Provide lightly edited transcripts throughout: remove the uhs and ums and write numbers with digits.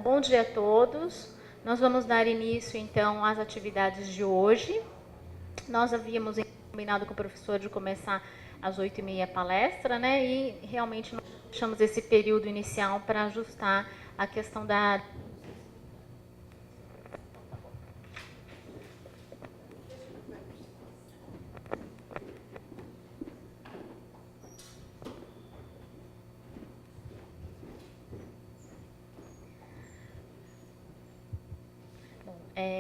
Bom dia a todos. Nós vamos dar início, então, às atividades de hoje. Nós havíamos combinado com o professor de começar às 8h30 a palestra, né? E realmente nós deixamos esse período inicial para ajustar a questão da...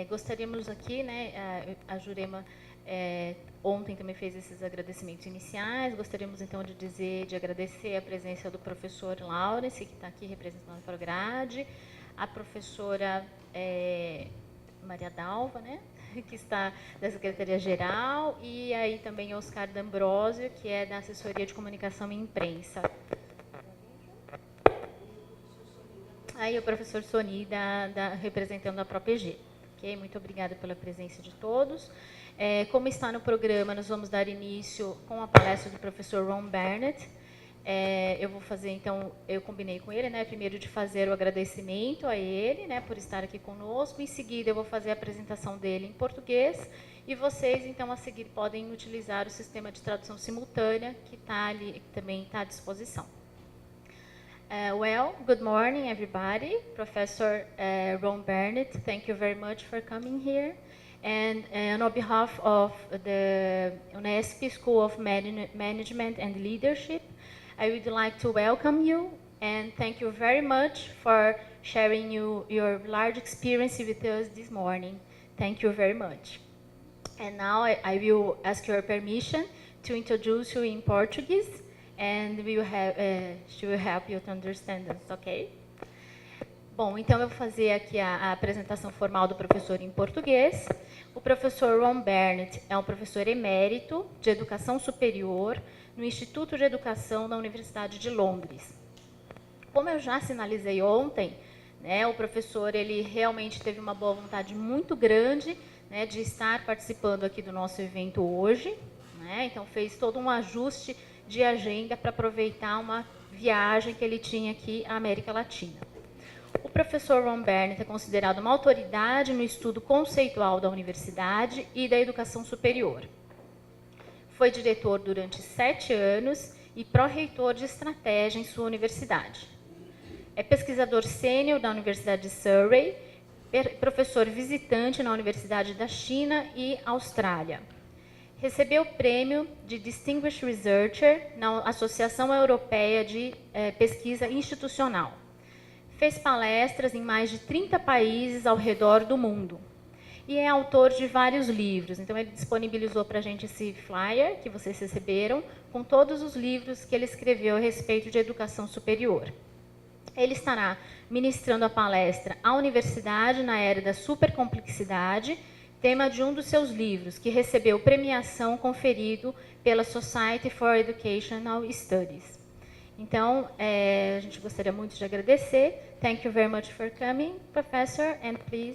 gostaríamos aqui, né, a Jurema ontem também fez esses agradecimentos iniciais. Gostaríamos então de agradecer a presença do professor Lawrence, que está aqui representando a Prograde, a professora Maria Dalva, né, que está da Secretaria-Geral, e aí também Oscar D'Ambrosio, que é da Assessoria de Comunicação e Imprensa. Aí o professor Soni, representando a própria EG. Okay? Muito obrigada pela presença de todos. Como está no programa, nós vamos dar início com a palestra do professor Ron Barnett. Eu vou fazer, então, eu combinei com ele, né, primeiro de fazer o agradecimento a ele, né, por estar aqui conosco. Em seguida, eu vou fazer a apresentação dele em português. E vocês, então, a seguir, podem utilizar o sistema de tradução simultânea, que está ali, que também está à disposição. Well, good morning, everybody. Professor Ron Barnett, thank you very much for coming here. And on behalf of the Unesp School of Management and Leadership, I would like to welcome you and thank you very much for sharing your large experience with us this morning. Thank you very much. And now I will ask your permission to introduce you in Portuguese. And she will help you to understand us, ok? Bom, então eu vou fazer aqui a apresentação formal do professor em português. O professor Ron Barnett é um professor emérito de Educação Superior no Instituto de Educação da Universidade de Londres. Como eu já sinalizei ontem, né, o professor ele realmente teve uma boa vontade muito grande, né, de estar participando aqui do nosso evento hoje, né, então fez todo um ajuste de agenda para aproveitar uma viagem que ele tinha aqui à América Latina. O professor Ron Barnett é considerado uma autoridade no estudo conceitual da universidade e da educação superior. Foi diretor durante 7 anos e pró-reitor de estratégia em sua universidade. É pesquisador sênior da Universidade de Surrey, professor visitante na Universidade da China e Austrália. Recebeu o prêmio de Distinguished Researcher na Associação Europeia de Pesquisa Institucional. Fez palestras em mais de 30 países ao redor do mundo. E é autor de vários livros. Então, ele disponibilizou para a gente esse flyer que vocês receberam, com todos os livros que ele escreveu a respeito de educação superior. Ele estará ministrando a palestra à Universidade na era da Supercomplexidade, tema de um dos seus livros, que recebeu premiação conferido pela Society for Educational Studies. Então, a gente gostaria muito de agradecer. Thank you very much for coming, Professor, and please...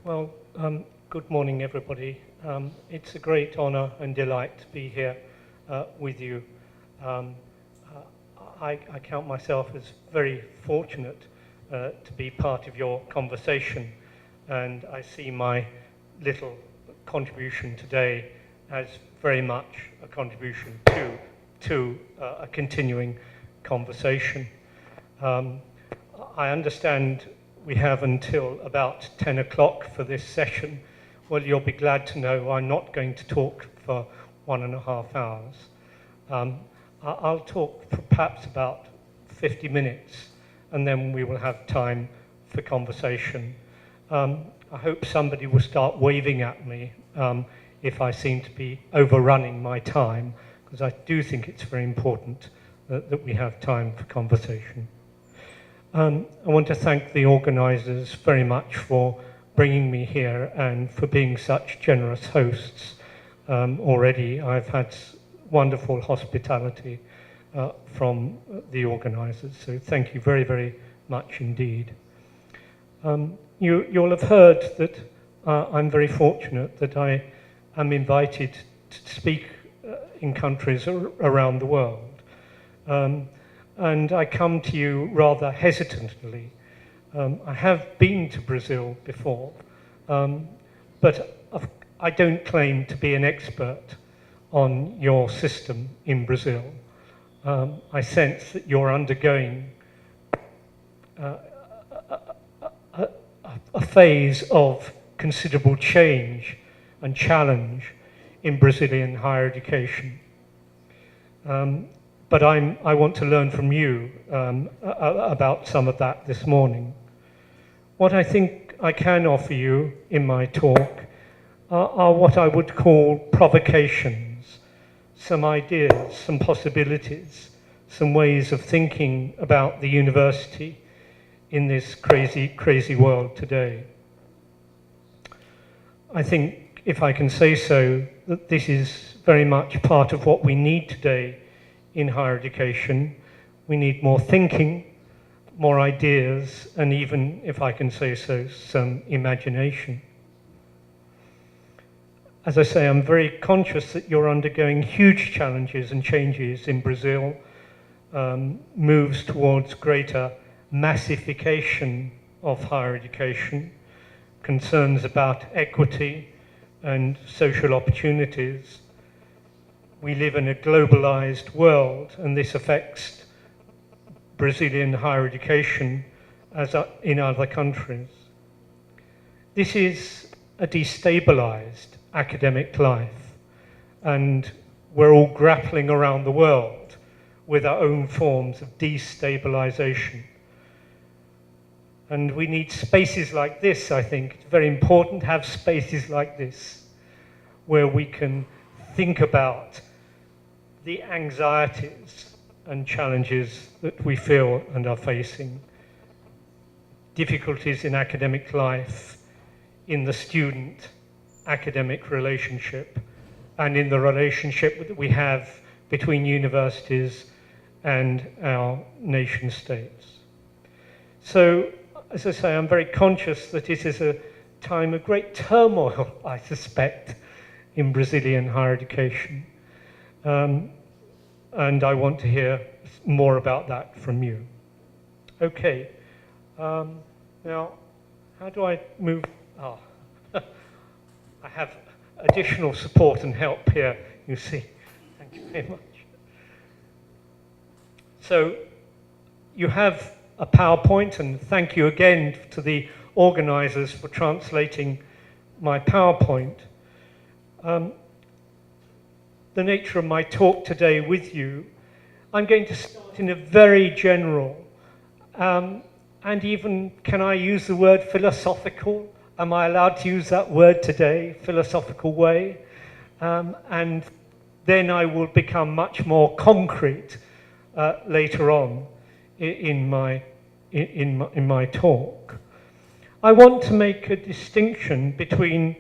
Well, good morning, everybody. It's a great honor and delight to be here with you. I count myself as very fortunate to be part of your conversation, and I see my little contribution today as very much a contribution to a continuing conversation. I understand we have until about 10 o'clock for this session. Well, you'll be glad to know I'm not going to talk for 1.5 hours. I'll talk for perhaps about 50 minutes, and then we will have time for conversation. I hope somebody will start waving at me if I seem to be overrunning my time, because I do think it's very important that we have time for conversation. I want to thank the organisers very much for bringing me here and for being such generous hosts. Already I've had wonderful hospitality from the organisers, so thank you very, very much indeed. You'll have heard that I'm very fortunate that I am invited to speak in countries around the world. And I come to you rather hesitantly. I have been to Brazil before, but I don't claim to be an expert on your system in Brazil. I sense that you're undergoing a phase of considerable change and challenge in Brazilian higher education. But I want to learn from you about some of that this morning. What I think I can offer you in my talk are what I would call provocations, some ideas, some possibilities, some ways of thinking about the university in this crazy, crazy world today. I think, if I can say so, that this is very much part of what we need today in higher education. We need more thinking, more ideas, and even, if I can say so, some imagination. As I say, I'm very conscious that you're undergoing huge challenges and changes in Brazil, moves towards greater massification of higher education, concerns about equity and social opportunities. We live in a globalized world, and this affects Brazilian higher education as in other countries. This is a destabilized academic life, and we're all grappling around the world with our own forms of destabilization. And we need spaces like this, I think. It's very important to have spaces like this where we can think about the anxieties and challenges that we feel and are facing, difficulties in academic life, in the student-academic relationship, and in the relationship that we have between universities and our nation states. So, as I say, I'm very conscious that it is a time of great turmoil, I suspect, in Brazilian higher education. And I want to hear more about that from you. Okay, now, how do I move? Oh, I have additional support and help here, you see. Thank you very much. So, you have a PowerPoint, and thank you again to the organizers for translating my PowerPoint. The nature of my talk today with you, I'm going to start in a very general, and even, can I use the word philosophical? Am I allowed to use that word today, philosophical way? And then I will become much more concrete later on in my talk. I want to make a distinction between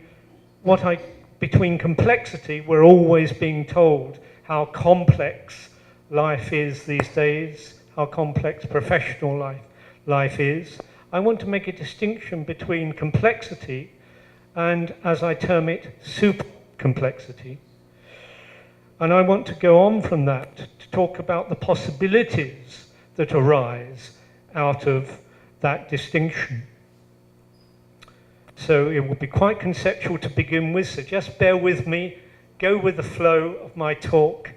between complexity. We're always being told how complex life is these days, how complex professional life is. I want to make a distinction between complexity and, as I term it, super complexity. And I want to go on from that to talk about the possibilities that arise out of that distinction. So it will be quite conceptual to begin with, so just bear with me, go with the flow of my talk,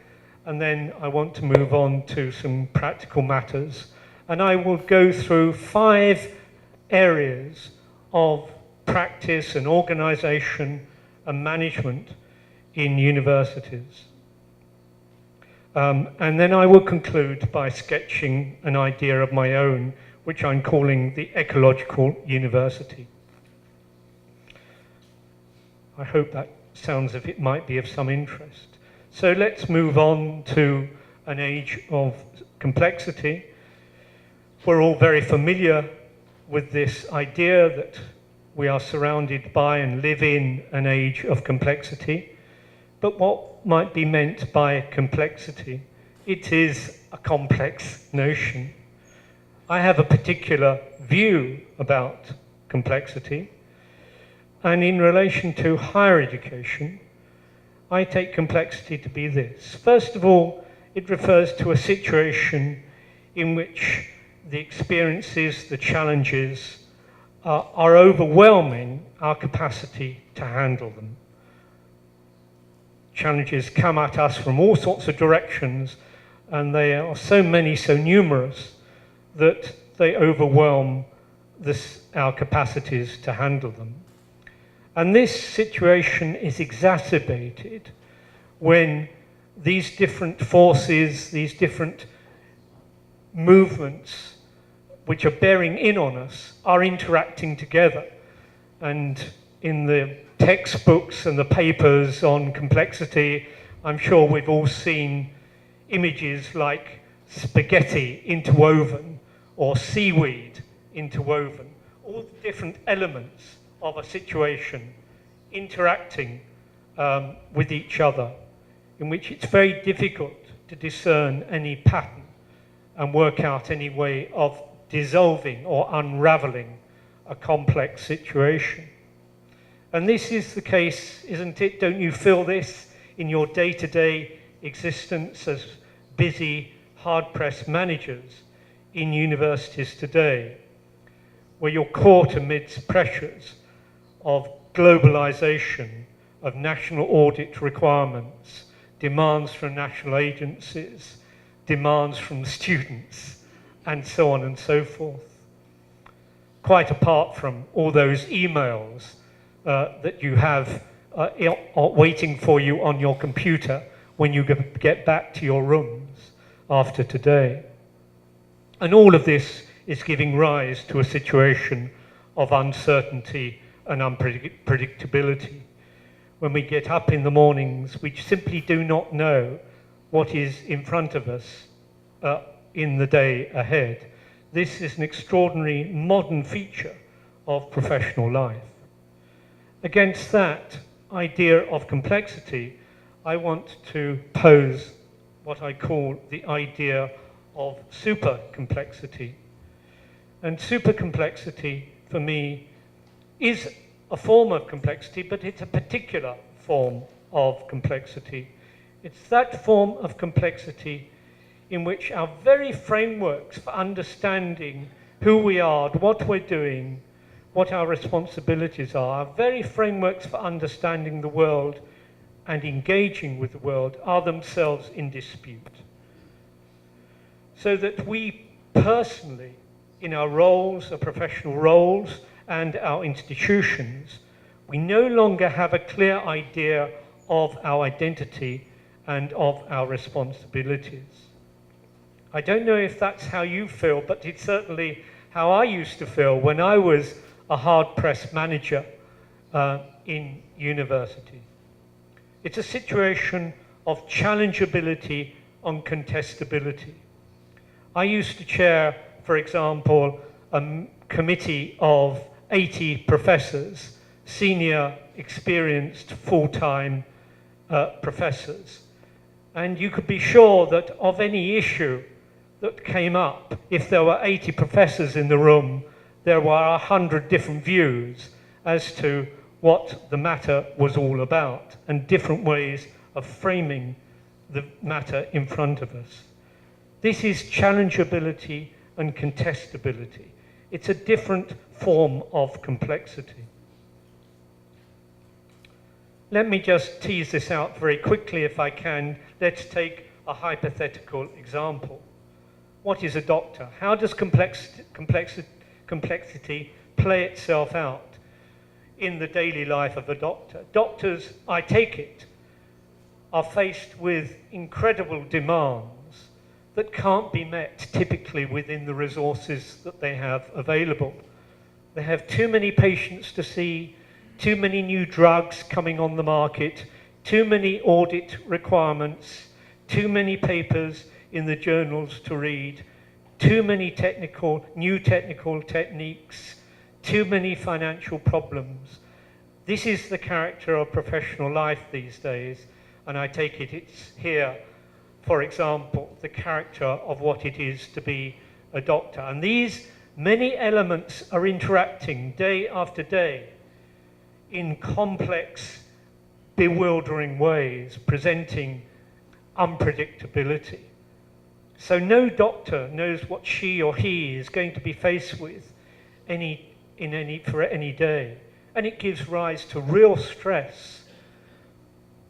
and then I want to move on to some practical matters and I will go through 5 areas of practice and organization and management in universities. And then I will conclude by sketching an idea of my own, which I'm calling the ecological university. I hope that sounds as if it might be of some interest. So let's move on to an age of complexity. We're all very familiar with this idea that we are surrounded by and live in an age of complexity. But what might be meant by complexity? It is a complex notion. I have a particular view about complexity, and in relation to higher education, I take complexity to be this. First of all, it refers to a situation in which the experiences, the challenges are overwhelming our capacity to handle them. Challenges come at us from all sorts of directions, and they are so many, so numerous, that they overwhelm our capacities to handle them. And this situation is exacerbated when these different forces, these different movements which are bearing in on us are interacting together. And in the textbooks and the papers on complexity, I'm sure we've all seen images like spaghetti interwoven or seaweed interwoven, all the different elements of a situation interacting with each other, in which it's very difficult to discern any pattern and work out any way of dissolving or unraveling a complex situation. And this is the case, isn't it? Don't you feel this in your day-to-day existence as busy, hard-pressed managers in universities today, where you're caught amidst pressures of globalization, of national audit requirements, demands from national agencies, demands from students, and so on and so forth. Quite apart from all those emails that you have waiting for you on your computer when you get back to your rooms after today. And all of this is giving rise to a situation of uncertainty and unpredictability. When we get up in the mornings, we simply do not know what is in front of us in the day ahead. This is an extraordinary modern feature of professional life. Against that idea of complexity, I want to pose what I call the idea of supercomplexity. And supercomplexity, for me, is a form of complexity, but it's a particular form of complexity. It's that form of complexity in which our very frameworks for understanding who we are, what we're doing, what our responsibilities are, our very frameworks for understanding the world and engaging with the world are themselves in dispute. So that we personally, in our roles, our professional roles, and our institutions, we no longer have a clear idea of our identity and of our responsibilities. I don't know if that's how you feel, but it's certainly how I used to feel when I was a hard-pressed manager in university. It's a situation of challengeability and contestability. I used to chair, for example, a committee of 80 professors, senior, experienced, full-time professors. And you could be sure that of any issue that came up, if there were 80 professors in the room, there were 100 different views as to what the matter was all about and different ways of framing the matter in front of us. This is challengeability and contestability. It's a different form of complexity. Let me just tease this out very quickly if I can. Let's take a hypothetical example. What is a doctor? How does complexity play itself out in the daily life of a doctor? Doctors, I take it, are faced with incredible demands that can't be met typically within the resources that they have available. They have too many patients to see, too many new drugs coming on the market, too many audit requirements, too many papers in the journals to read, too many new technical techniques, too many financial problems. This is the character of professional life these days, and I take it it's here, for example, the character of what it is to be a doctor. And these many elements are interacting day after day in complex, bewildering ways, presenting unpredictability. So no doctor knows what she or he is going to be faced with for any day. And it gives rise to real stress.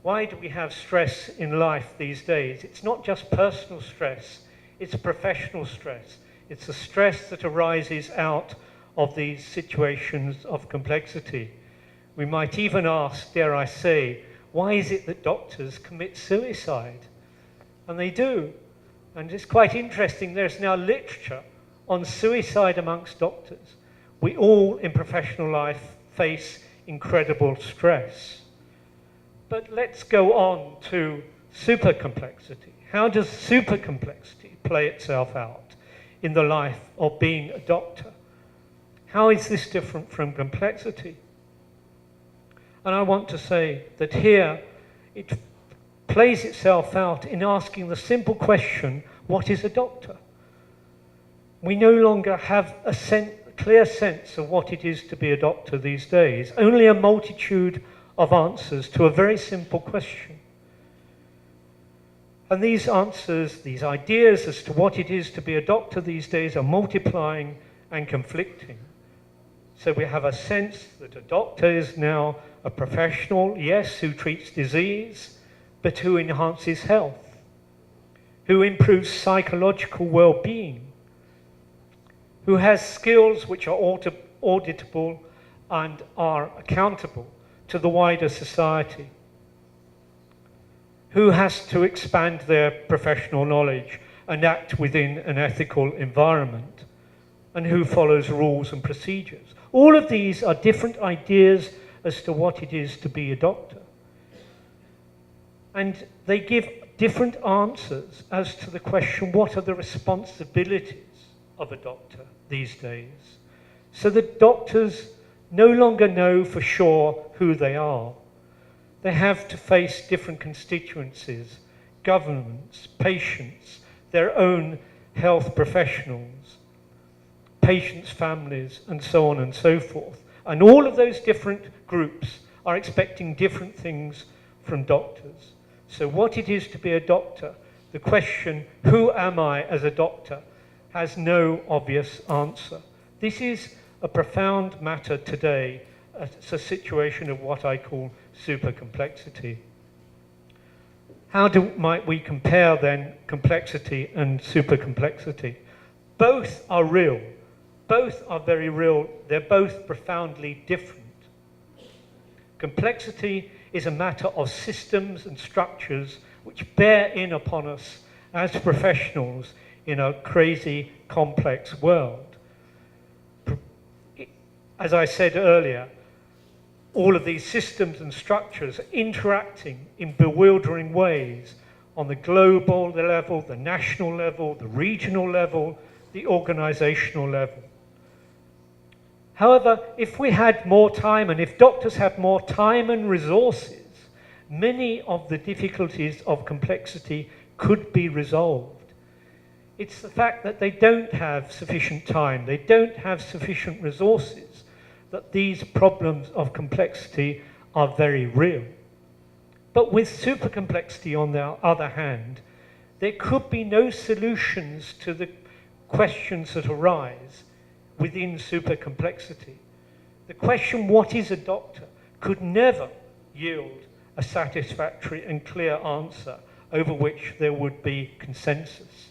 Why do we have stress in life these days? It's not just personal stress, it's professional stress. It's the stress that arises out of these situations of complexity. We might even ask, dare I say, why is it that doctors commit suicide? And they do. And it's quite interesting, there's now literature on suicide amongst doctors. We all in professional life face incredible stress. But let's go on to supercomplexity. How does supercomplexity play itself out in the life of being a doctor? How is this different from complexity? And I want to say that here it plays itself out in asking the simple question, what is a doctor? We no longer have a clear sense of what it is to be a doctor these days, only a multitude of answers to a very simple question. And these answers, these ideas as to what it is to be a doctor these days are multiplying and conflicting. So we have a sense that a doctor is now a professional, yes, who treats disease, but who enhances health, who improves psychological well-being, who has skills which are auditable and are accountable to the wider society, who has to expand their professional knowledge and act within an ethical environment, and who follows rules and procedures. All of these are different ideas as to what it is to be a doctor. And they give different answers as to the question, what are the responsibilities of a doctor these days? So that doctors no longer know for sure who they are. They have to face different constituencies, governments, patients, their own health professionals, patients' families, and so on and so forth. And all of those different groups are expecting different things from doctors. So what it is to be a doctor, the question, who am I as a doctor, has no obvious answer. This is a profound matter today. It's a situation of what I call supercomplexity. How might we compare then complexity and supercomplexity? Both are real. Both are very real. They're both profoundly different. Complexity is a matter of systems and structures which bear in upon us as professionals in a crazy, complex world. As I said earlier, all of these systems and structures are interacting in bewildering ways on the global level, the national level, the regional level, the organizational level. However, if we had more time, and if doctors had more time and resources, many of the difficulties of complexity could be resolved. It's the fact that they don't have sufficient time, they don't have sufficient resources, that these problems of complexity are very real. But with supercomplexity, on the other hand, there could be no solutions to the questions that arise within supercomplexity. The question, what is a doctor, could never yield a satisfactory and clear answer over which there would be consensus.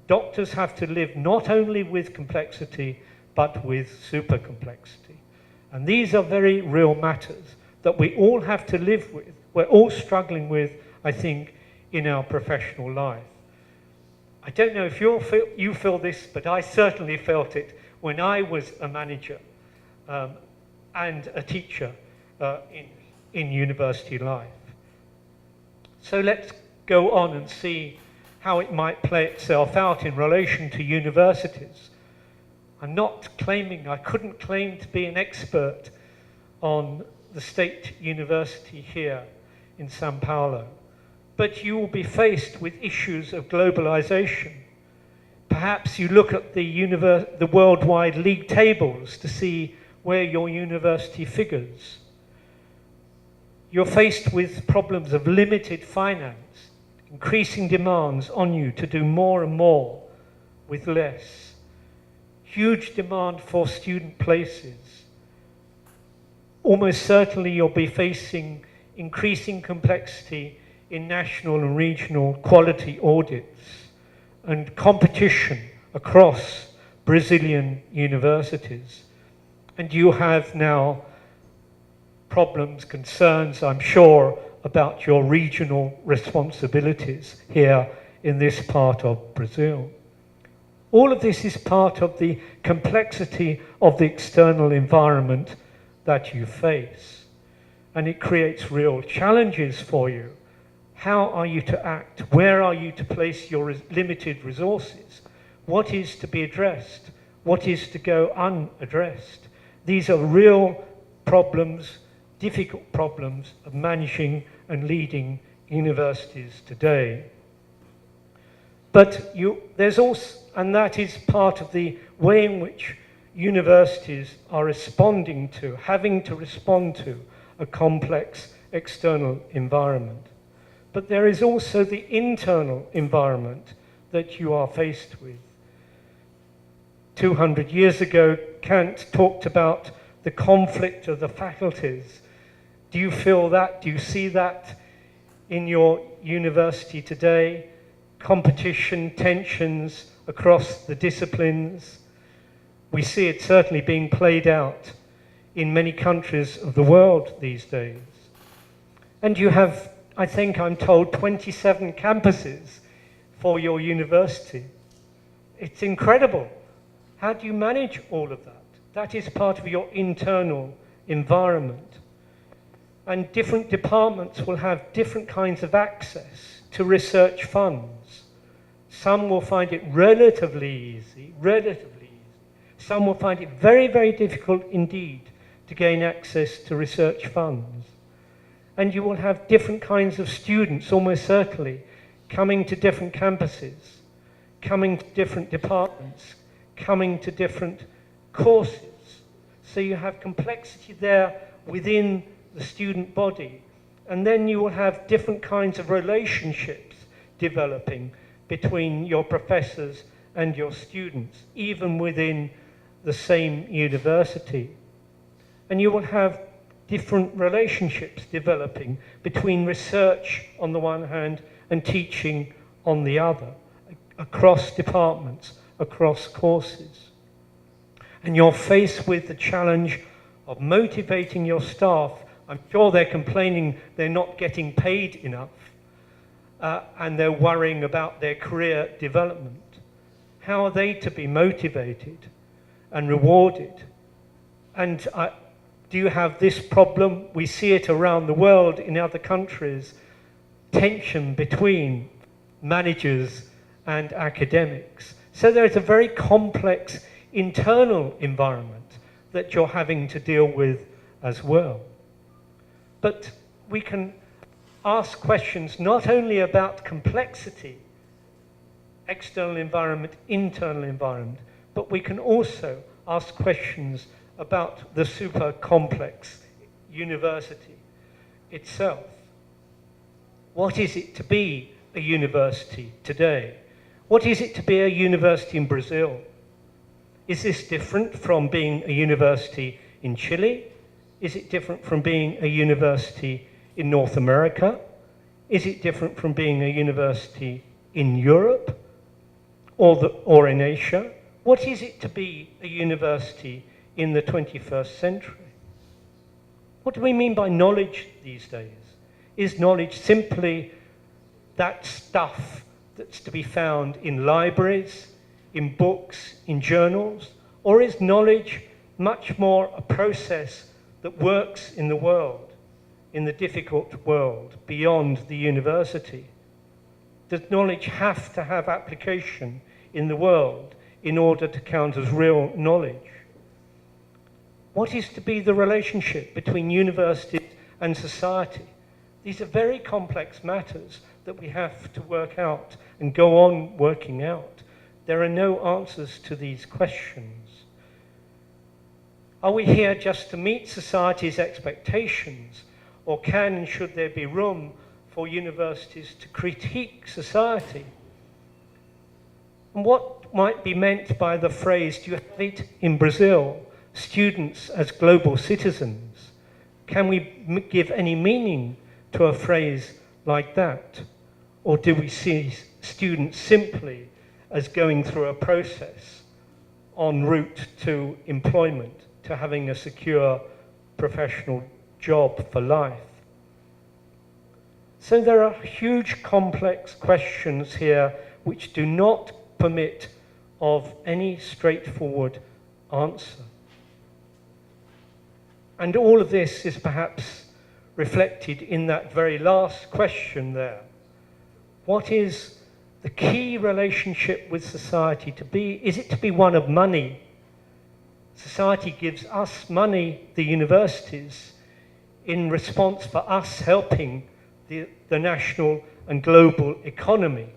Doctors have to live not only with complexity, but with super complexity. And these are very real matters that we all have to live with. We're all struggling with, I think, in our professional life. I don't know if you feel this, but I certainly felt it when I was a manager and a teacher in university life. So let's go on and see how it might play itself out in relation to universities. I'm not claiming, I couldn't claim to be an expert on the state university here in Sao Paulo, but you will be faced with issues of globalization. Perhaps you look at the worldwide league tables to see where your university figures. You're faced with problems of limited finance, increasing demands on you to do more and more with less. Huge demand for student places. Almost certainly you'll be facing increasing complexity in national and regional quality audits and competition across Brazilian universities. And you have now problems, concerns, I'm sure, about your regional responsibilities here in this part of Brazil. All of this is part of the complexity of the external environment that you face. And it creates real challenges for you. How are you to act? Where are you to place your limited resources? What is to be addressed? What is to go unaddressed? These are real problems, difficult problems of managing and leading universities today. But there's also, and that is part of the way in which universities are responding to, having to respond to a complex external environment. But there is also the internal environment that you are faced with. 200 years ago, Kant talked about the conflict of the faculties. Do you feel that? Do you see that in your university today? Competition, tensions across the disciplines. We see it certainly being played out in many countries of the world these days. And you have, I think I'm told, 27 campuses for your university. It's incredible. How do you manage all of that? That is part of your internal environment. And different departments will have different kinds of access to research funds. Some will find it relatively easy. Some will find it very, very difficult indeed to gain access to research funds. And you will have different kinds of students, almost certainly, coming to different campuses, coming to different departments, coming to different courses. So you have complexity there within the student body. And then you will have different kinds of relationships developing between your professors and your students, even within the same university. And you will have different relationships developing between research on the one hand and teaching on the other, across departments, across courses. And you're faced with the challenge of motivating your staff. I'm sure they're complaining they're not getting paid enough, and they're worrying about their career development. How are they to be motivated and rewarded? And do you have this problem? We see it around the world in other countries, tension between managers and academics. So there is a very complex internal environment that you're having to deal with as well. But we can ask questions not only about complexity, external environment, internal environment, but we can also ask questions about the super complex university itself. What is it to be a university today? What is it to be a university in Brazil? Is this different from being a university in Chile? Is it different from being a university in North America? Is it different from being a university in Europe? or in Asia? What is it to be a university in the 21st century? What do we mean by knowledge these days? Is knowledge simply that stuff that's to be found in libraries, in books, in journals? Or is knowledge much more a process that works in the world, in the difficult world, beyond the university? Does knowledge have to have application in the world in order to count as real knowledge? What is to be the relationship between universities and society? These are very complex matters that we have to work out and go on working out. There are no answers to these questions. Are we here just to meet society's expectations, or can and should there be room for universities to critique society? And what might be meant by the phrase, do you have it in Brazil, students as global citizens? Can we give any meaning to a phrase like that? Or do we see students simply as going through a process en route to employment, to having a secure professional job for life? So there are huge complex questions here which do not permit of any straightforward answer. And all of this is perhaps reflected in that very last question there. What is the key relationship with society to be? Is it to be one of money? Society gives us money, the universities, in response for us helping the national and global economy?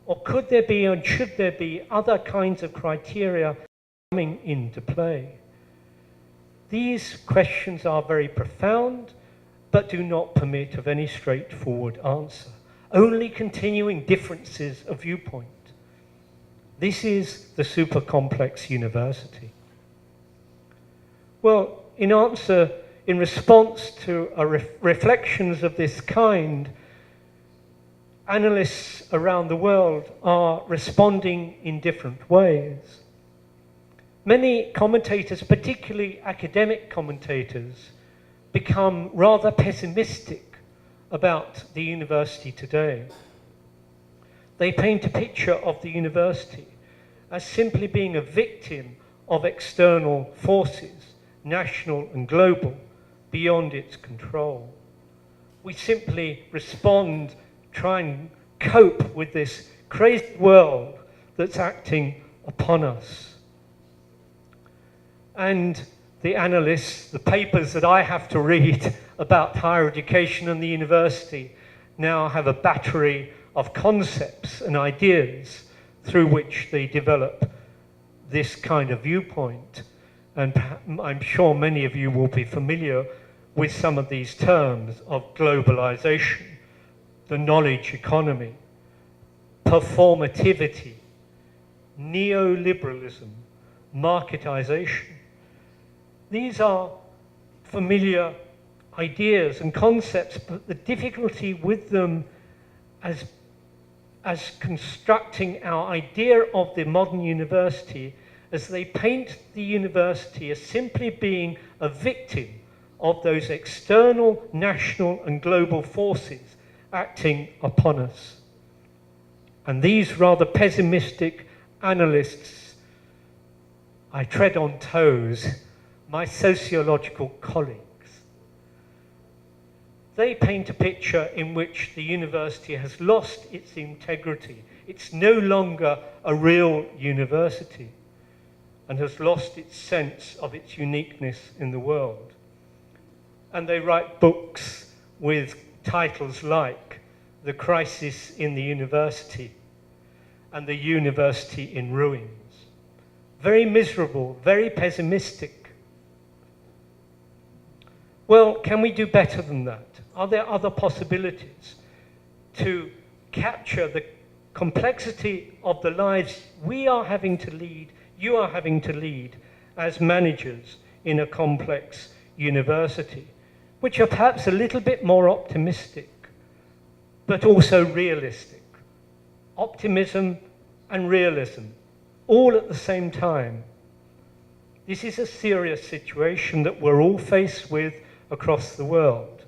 Or could there be and should there be other kinds of criteria coming into play? These questions are very profound, but do not permit of any straightforward answer. Only continuing differences of viewpoint. This is the super complex university. Well, in response to reflections of this kind, analysts around the world are responding in different ways. Many commentators, particularly academic commentators, become rather pessimistic about the university today. They paint a picture of the university as simply being a victim of external forces, national and global, beyond its control. We simply respond, try and cope with this crazy world that's acting upon us. And the analysts, the papers that I have to read about higher education and the university now have a battery of concepts and ideas through which they develop this kind of viewpoint. And I'm sure many of you will be familiar with some of these terms of globalization, the knowledge economy, performativity, neoliberalism, marketization. These are familiar ideas and concepts, but the difficulty with them as constructing our idea of the modern university, as they paint the university as simply being a victim of those external, national and global forces acting upon us. And these rather pessimistic analysts, I tread on toes, my sociological colleagues. They paint a picture in which the university has lost its integrity. It's no longer a real university and has lost its sense of its uniqueness in the world. And they write books with titles like The Crisis in the University and The University in Ruins. Very miserable, very pessimistic. Well, can we do better than that? Are there other possibilities to capture the complexity of the lives we are having to lead, you are having to lead as managers in a complex university, which are perhaps a little bit more optimistic, but also realistic. Optimism and realism, all at the same time. This is a serious situation that we're all faced with across the world,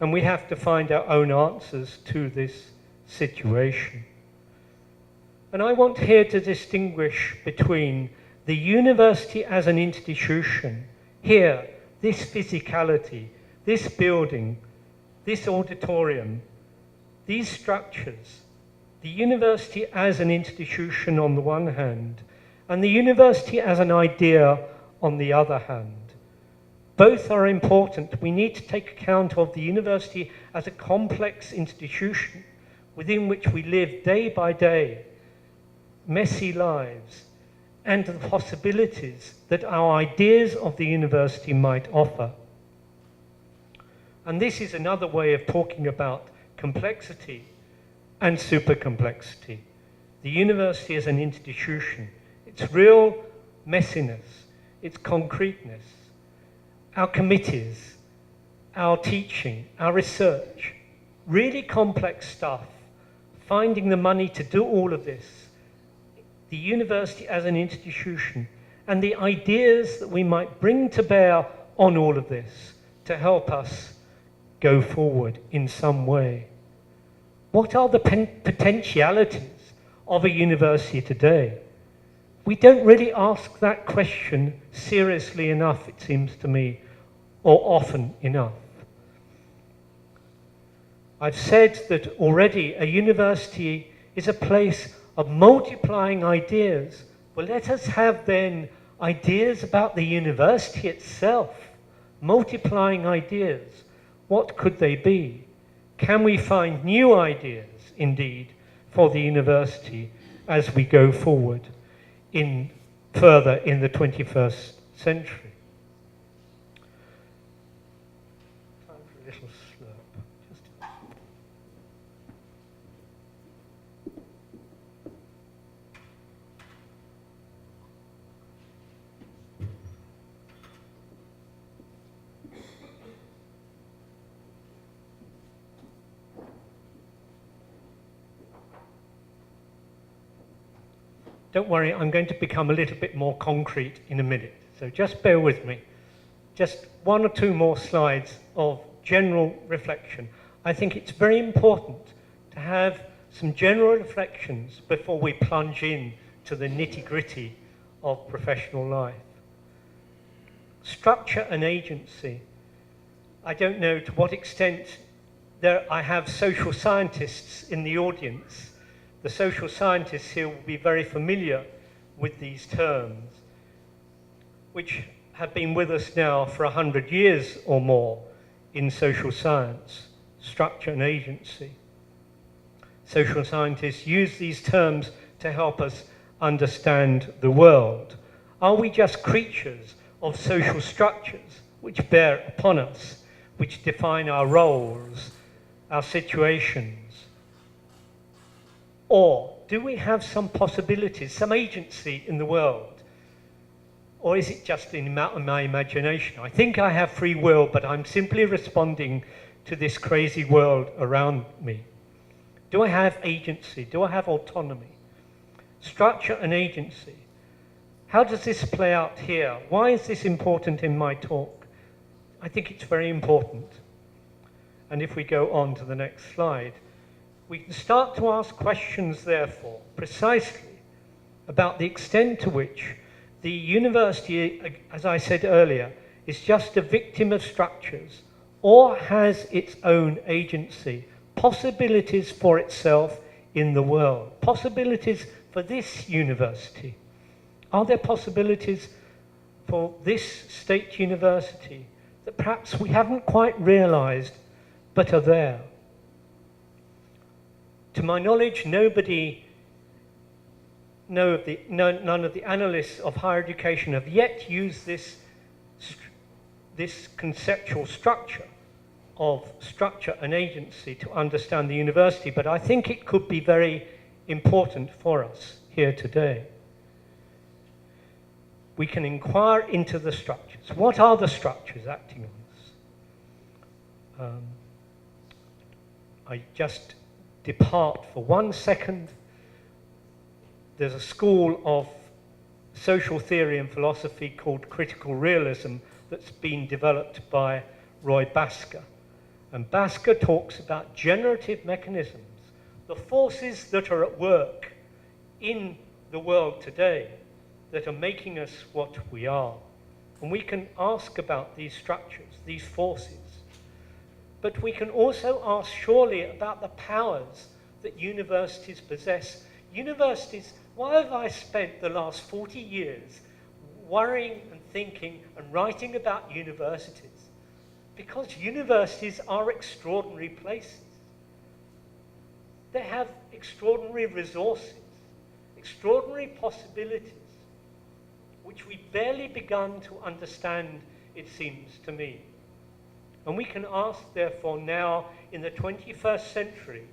and we have to find our own answers to this situation. And I want here to distinguish between the university as an institution, here, this physicality, this building, this auditorium, these structures, the university as an institution on the one hand, and the university as an idea on the other hand. Both are important. We need to take account of the university as a complex institution within which we live day by day, messy lives, and the possibilities that our ideas of the university might offer. And this is another way of talking about complexity and supercomplexity. The university as an institution, its real messiness, its concreteness, our committees, our teaching, our research, really complex stuff, finding the money to do all of this, the university as an institution, and the ideas that we might bring to bear on all of this to help us go forward in some way. What are the potentialities of a university today? We don't really ask that question seriously enough, it seems to me, or often enough. I've said that already a university is a place of multiplying ideas. Well, let us have then ideas about the university itself, multiplying ideas. What could they be? Can we find new ideas, indeed, for the university as we go forward further in the 21st century? Time for a little slurp. Don't worry, I'm going to become a little bit more concrete in a minute, so just bear with me. Just one or two more slides of general reflection. I think it's very important to have some general reflections before we plunge in to the nitty-gritty of professional life. Structure and agency. I don't know to what extent I have social scientists in the audience. The social scientists here will be very familiar with these terms, which have been with us now for 100 years or more in social science, structure and agency. Social scientists use these terms to help us understand the world. Are we just creatures of social structures which bear upon us, which define our roles, our situations? Or do we have some possibilities, some agency in the world? Or is it just in my imagination? I think I have free will, but I'm simply responding to this crazy world around me. Do I have agency? Do I have autonomy? Structure and agency. How does this play out here? Why is this important in my talk? I think it's very important. And if we go on to the next slide, we can start to ask questions, therefore, precisely about the extent to which the university, as I said earlier, is just a victim of structures or has its own agency, possibilities for itself in the world, possibilities for this university. Are there possibilities for this state university that perhaps we haven't quite realized but are there? To my knowledge, none of the analysts of higher education have yet used this conceptual structure of structure and agency to understand the university, but I think it could be very important for us here today. We can inquire into the structures. What are the structures acting on us? I just depart for 1 second there's a school of social theory and philosophy called critical realism that's been developed by Roy Basker. And Basker talks about generative mechanisms, the forces that are at work in the world today that are making us what we are. And we can ask about these structures, these forces. But we can also ask surely about the powers that universities possess. Universities, why have I spent the last 40 years worrying and thinking and writing about universities? Because universities are extraordinary places. They have extraordinary resources, extraordinary possibilities, which we've barely begun to understand, it seems to me. And we can ask, therefore, now in the 21st century,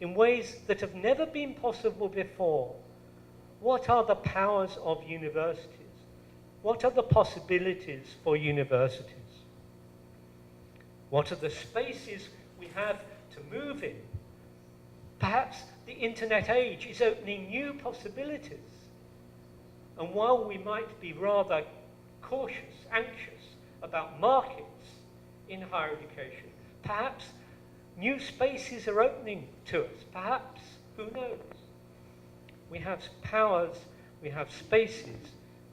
in ways that have never been possible before, what are the powers of universities? What are the possibilities for universities? What are the spaces we have to move in? Perhaps the internet age is opening new possibilities. And while we might be rather cautious, anxious about markets in higher education, perhaps new spaces are opening to us. Perhaps, who knows? We have powers, we have spaces,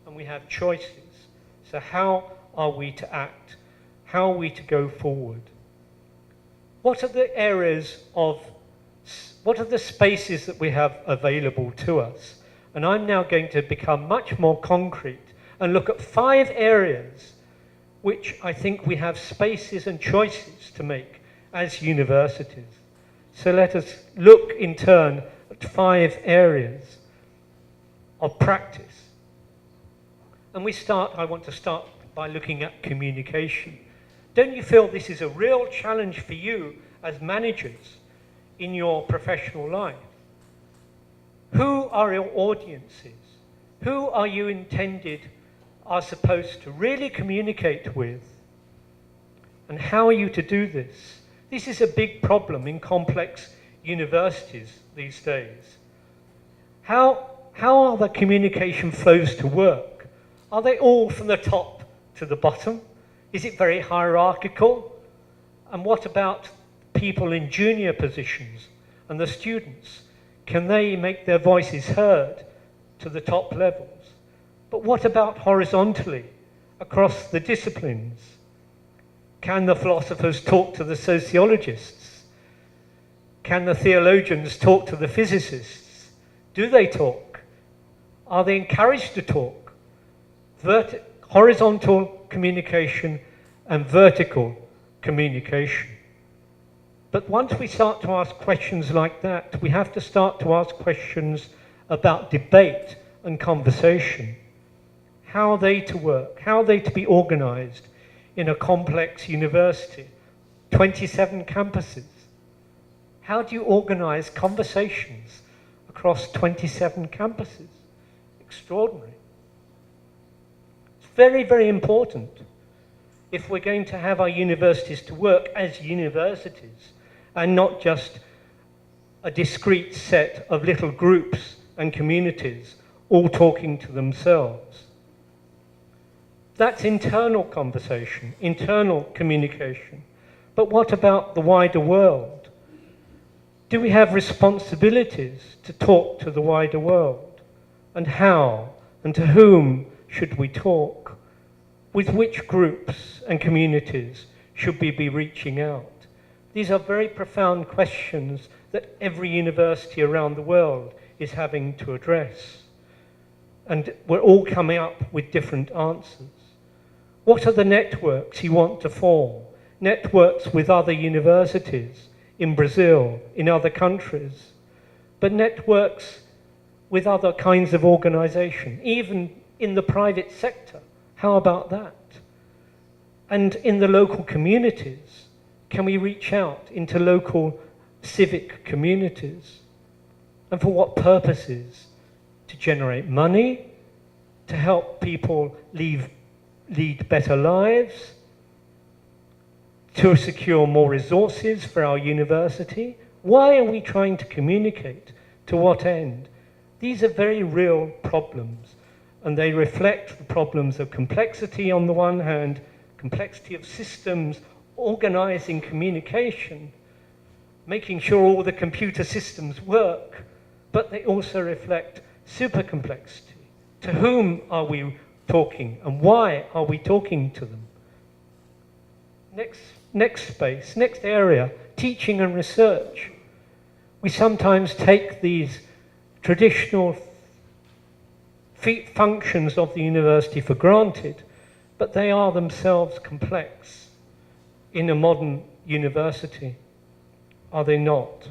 and we have choices. So how are we to act? How are we to go forward? What are the areas of, what are the spaces that we have available to us? And I'm now going to become much more concrete and look at 5 areas which I think we have spaces and choices to make as universities. So let us look in turn at 5 areas of practice. And I want to start by looking at communication. Don't you feel this is a real challenge for you as managers in your professional life? Who are your audiences? Who are you are supposed to really communicate with? And how are you to do this? This is a big problem in complex universities these days. How are the communication flows to work? Are they all from the top to the bottom? Is it very hierarchical? And what about people in junior positions and the students? Can they make their voices heard to the top levels? But what about horizontally, across the disciplines? Can the philosophers talk to the sociologists? Can the theologians talk to the physicists? Do they talk? Are they encouraged to talk? Horizontal communication and vertical communication. But once we start to ask questions like that, we have to start to ask questions about debate and conversation. How are they to work? How are they to be organized in a complex university? 27 campuses. How do you organize conversations across 27 campuses? Extraordinary. It's very, very important if we're going to have our universities to work as universities and not just a discrete set of little groups and communities all talking to themselves. That's internal conversation, internal communication. But what about the wider world? Do we have responsibilities to talk to the wider world? And how and to whom should we talk? With which groups and communities should we be reaching out? These are very profound questions that every university around the world is having to address. And we're all coming up with different answers. What are the networks you want to form? Networks with other universities in Brazil, in other countries, but networks with other kinds of organization, even in the private sector. How about that? And in the local communities, can we reach out into local civic communities? And for what purposes? To generate money, to help people lead better lives, to secure more resources for our university? Why are we trying to communicate? To what end? These are very real problems, and they reflect the problems of complexity on the one hand, complexity of systems, organizing communication, making sure all the computer systems work, but they also reflect supercomplexity. To whom are we talking, and why are we talking to them? Next area, teaching and research. We sometimes take these traditional functions of the university for granted, but they are themselves complex in a modern university, are they not?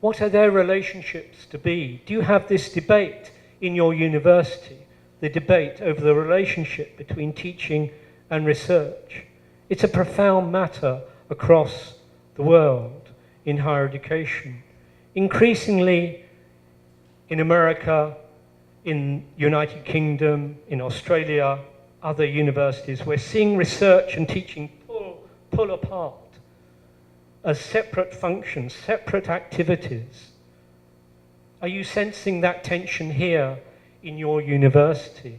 What are their relationships to be? Do you have this debate in your university, the debate over the relationship between teaching and research? It's a profound matter across the world in higher education. Increasingly in America, in United Kingdom, in Australia, other universities, we're seeing research and teaching pull apart as separate functions, separate activities. Are you sensing that tension here in your university?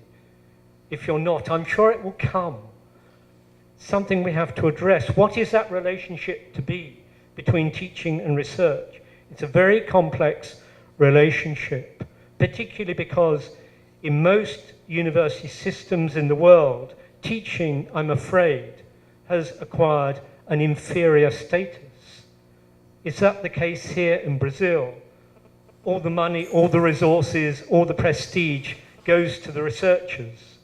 If you're not, I'm sure it will come. Something we have to address. What is that relationship to be between teaching and research? It's a very complex relationship, particularly because in most university systems in the world, teaching, I'm afraid, has acquired an inferior status. Is that the case here in Brazil? All the money, all the resources, all the prestige goes to the researchers.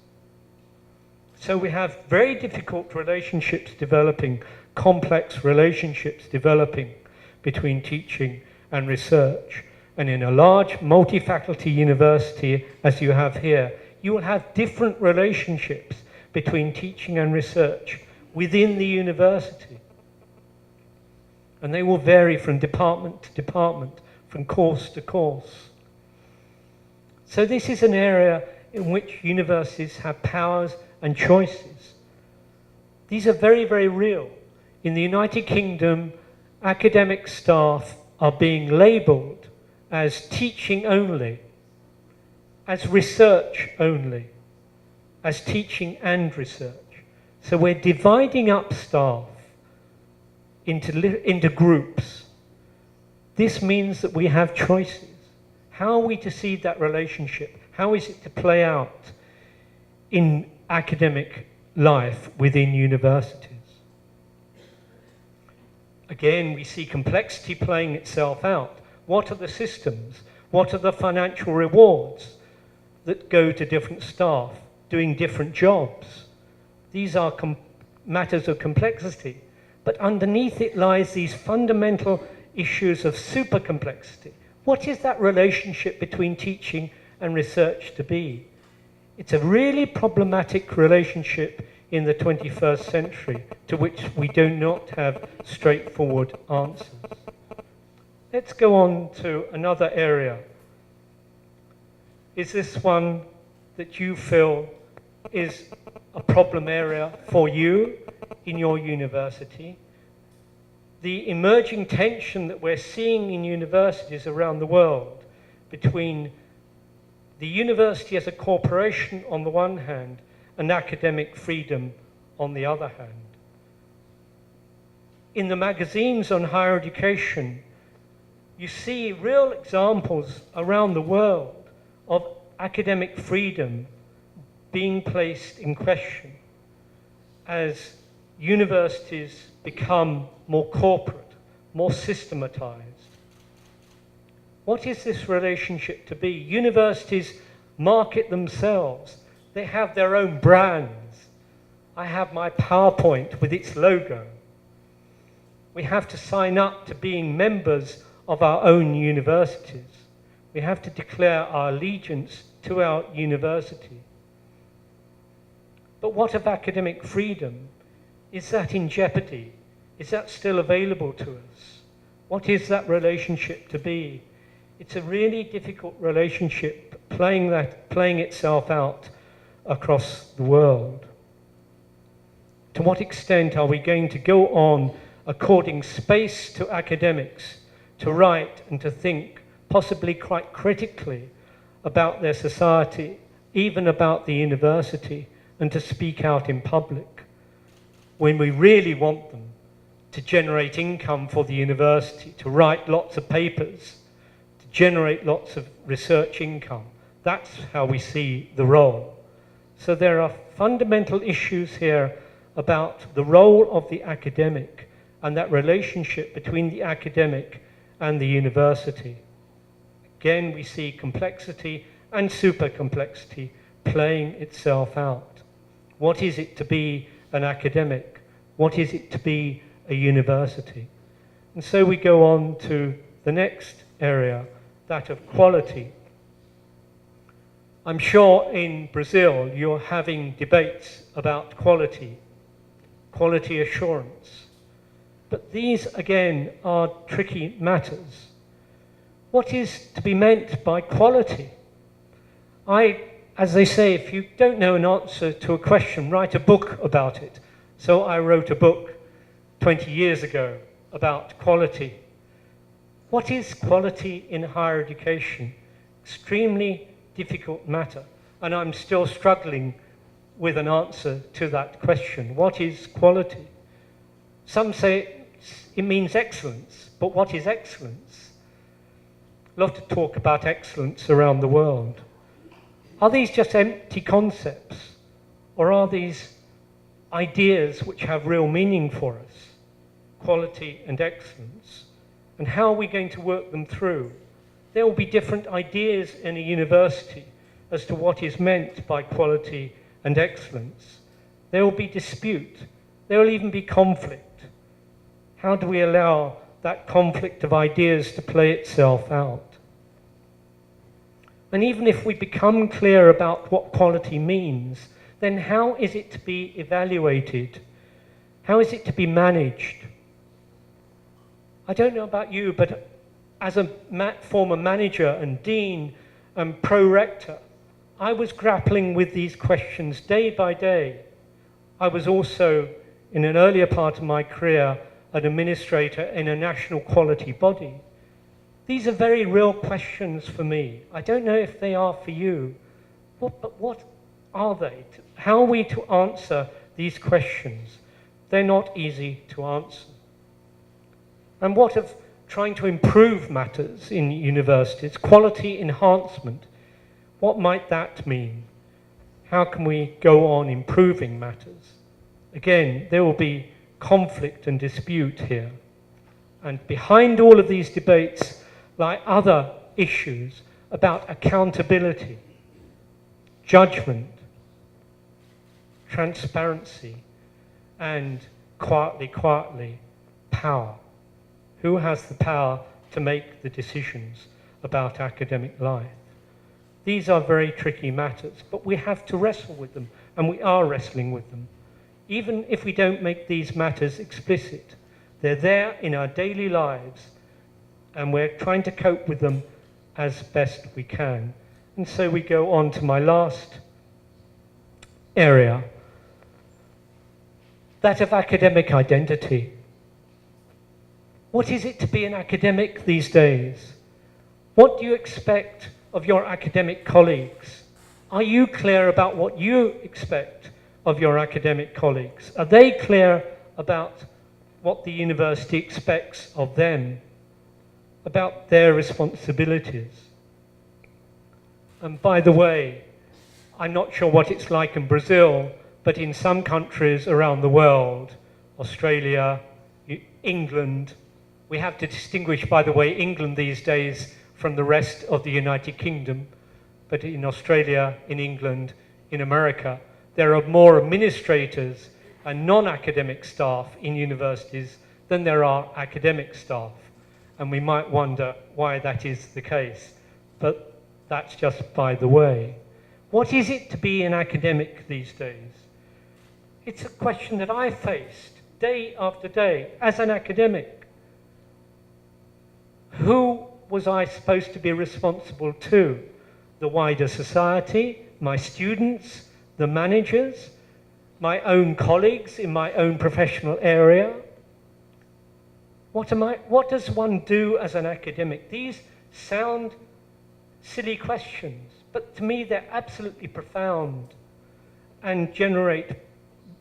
So we have very difficult relationships developing, complex relationships developing between teaching and research. And in a large multi-faculty university, as you have here, you will have different relationships between teaching and research within the university. And they will vary from department to department, from course to course. So this is an area in which universities have powers and choices. These are very, very real. In the United Kingdom, academic staff are being labelled as teaching only, as research only, as teaching and research. So we're dividing up staff into groups. This means that we have choices. How are we to see that relationship? How is it to play out in academic life within universities? Again, we see complexity playing itself out. What are the systems? What are the financial rewards that go to different staff doing different jobs? These are matters of complexity, but underneath it lies these fundamental issues of supercomplexity. What is that relationship between teaching and research to be? It's a really problematic relationship in the 21st century to which we do not have straightforward answers. Let's go on to another area. Is this one that you feel is a problem area for you in your university? The emerging tension that we're seeing in universities around the world between the university as a corporation on the one hand and academic freedom on the other hand. In the magazines on higher education, you see real examples around the world of academic freedom being placed in question as universities become more corporate, more systematized. What is this relationship to be? Universities market themselves. They have their own brands. I have my PowerPoint with its logo. We have to sign up to being members of our own universities. We have to declare our allegiance to our university. But what of academic freedom? Is that in jeopardy? Is that still available to us? What is that relationship to be? It's a really difficult relationship, playing itself out across the world. To what extent are we going to go on according space to academics to write and to think possibly quite critically about their society, even about the university, and to speak out in public, when we really want them to generate income for the university, to write lots of papers, to generate lots of research income. That's how we see the role. So there are fundamental issues here about the role of the academic and that relationship between the academic and the university. Again, we see complexity and supercomplexity playing itself out. What is it to be an academic? What is it to be a university? And so we go on to the next area, that of quality. I'm sure in Brazil you're having debates about quality, quality assurance. But these, again, are tricky matters. What is to be meant by quality? As they say, if you don't know an answer to a question, write a book about it. So I wrote a book 20 years ago about quality. What is quality in higher education? Extremely difficult matter, and I'm still struggling with an answer to that question. What is quality? Some say it means excellence, but what is excellence? A lot of talk about excellence around the world. Are these just empty concepts, or are these ideas which have real meaning for us? Quality and excellence. And how are we going to work them through? There will be different ideas in a university as to what is meant by quality and excellence. There will be dispute. There will even be conflict. How do we allow that conflict of ideas to play itself out? And even if we become clear about what quality means, then how is it to be evaluated? How is it to be managed? I don't know about you, but as a former manager and dean and pro-rector, I was grappling with these questions day by day. I was also, in an earlier part of my career, an administrator in a national quality body. These are very real questions for me. I don't know if they are for you, but what are they? How are we to answer these questions? They're not easy to answer. And what of trying to improve matters in universities, quality enhancement? What might that mean? How can we go on improving matters? Again, there will be conflict and dispute here. And behind all of these debates lie other issues about accountability, judgment, transparency, and quietly, power. Who has the power to make the decisions about academic life? These are very tricky matters, but we have to wrestle with them, and we are wrestling with them. Even if we don't make these matters explicit, they're there in our daily lives, and we're trying to cope with them as best we can. And so we go on to my last area, that of academic identity. What is it to be an academic these days? What do you expect of your academic colleagues? Are you clear about what you expect of your academic colleagues? Are they clear about what the university expects of them, about their responsibilities? And by the way, I'm not sure what it's like in Brazil, but in some countries around the world, Australia, England, we have to distinguish, by the way, England these days from the rest of the United Kingdom, but in Australia, in England, in America, there are more administrators and non-academic staff in universities than there are academic staff. And we might wonder why that is the case, but that's just by the way. What is it to be an academic these days? It's a question that I faced day after day as an academic. Who was I supposed to be responsible to? The wider society, my students, the managers, my own colleagues in my own professional area? What does one do as an academic? These sound silly questions, but to me they're absolutely profound and generate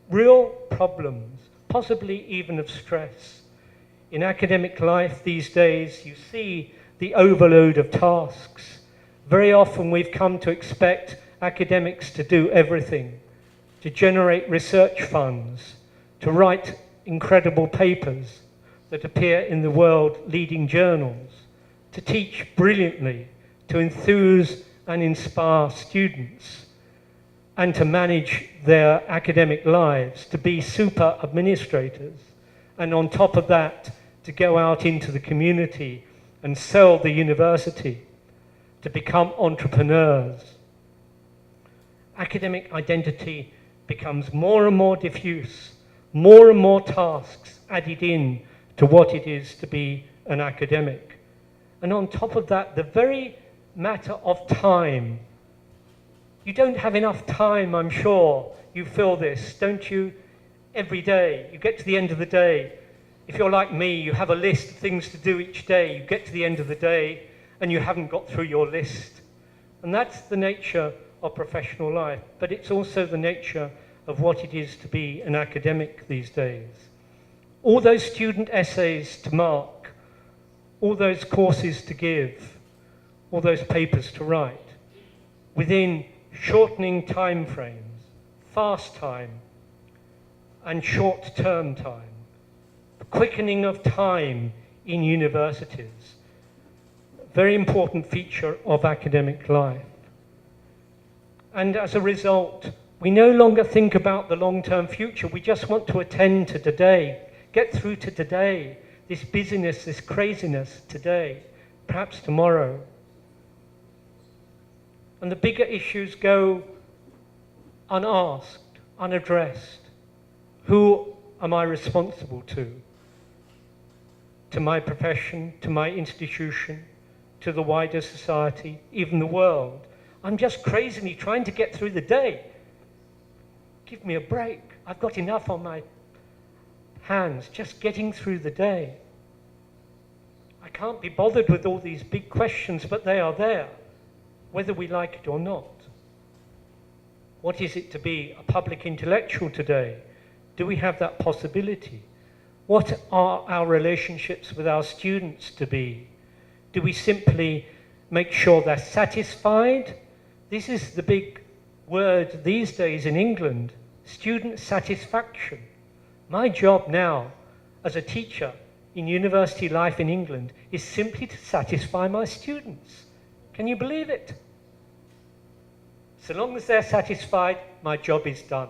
real problems, possibly even of stress. In academic life these days, you see the overload of tasks. Very often we've come to expect academics to do everything, to generate research funds, to write incredible papers that appear in the world leading journals, to teach brilliantly, to enthuse and inspire students, and to manage their academic lives, to be super administrators, and on top of that, to go out into the community and sell the university, to become entrepreneurs. Academic identity becomes more and more diffuse, more and more tasks added in to what it is to be an academic. And on top of that, the very matter of time. You don't have enough time, I'm sure. You feel this, don't you? Every day. You get to the end of the day. If you're like me, you have a list of things to do each day. You get to the end of the day and you haven't got through your list. And that's the nature of professional life. But it's also the nature of what it is to be an academic these days. All those student essays to mark, all those courses to give, all those papers to write, within shortening time frames, fast time, and short-term time, the quickening of time in universities, a very important feature of academic life. And as a result, we no longer think about the long-term future. We just want to attend to today, get through to today, this busyness, this craziness today, perhaps tomorrow. And the bigger issues go unasked, unaddressed. Who am I responsible to? To my profession, to my institution, to the wider society, even the world. I'm just crazily trying to get through the day. Give me a break. I've got enough on my hands just getting through the day. I can't be bothered with all these big questions, but they are there, whether we like it or not. What is it to be a public intellectual today? Do we have that possibility? What are our relationships with our students to be? Do we simply make sure they're satisfied? This is the big word these days in England, student satisfaction. My job now as a teacher in university life in England is simply to satisfy my students. Can you believe it? So long as they're satisfied, my job is done.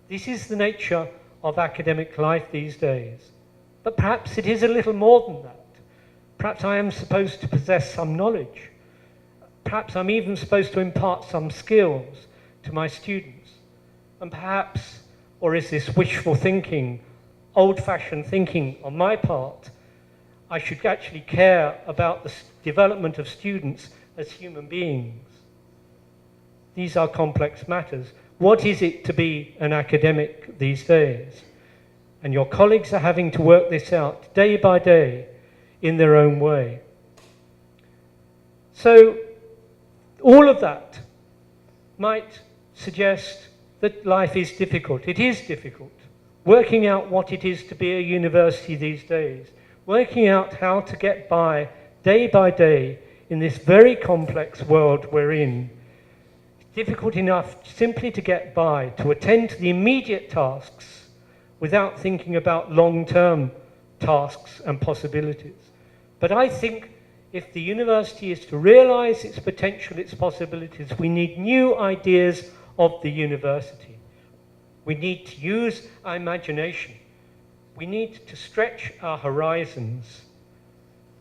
This is the nature of academic life these days. But perhaps it is a little more than that. Perhaps I am supposed to possess some knowledge. Perhaps I'm even supposed to impart some skills to my students. And perhaps, or is this wishful thinking, old-fashioned thinking on my part, I should actually care about the development of students as human beings. These are complex matters. What is it to be an academic these days? And your colleagues are having to work this out day by day in their own way. So all of that might suggest that life is difficult. It is difficult. Working out what it is to be a university these days, working out how to get by day in this very complex world we're in. It's difficult enough simply to get by, to attend to the immediate tasks without thinking about long-term tasks and possibilities. But I think if the university is to realize its potential, its possibilities, we need new ideas of the university. We need to use our imagination. We need to stretch our horizons.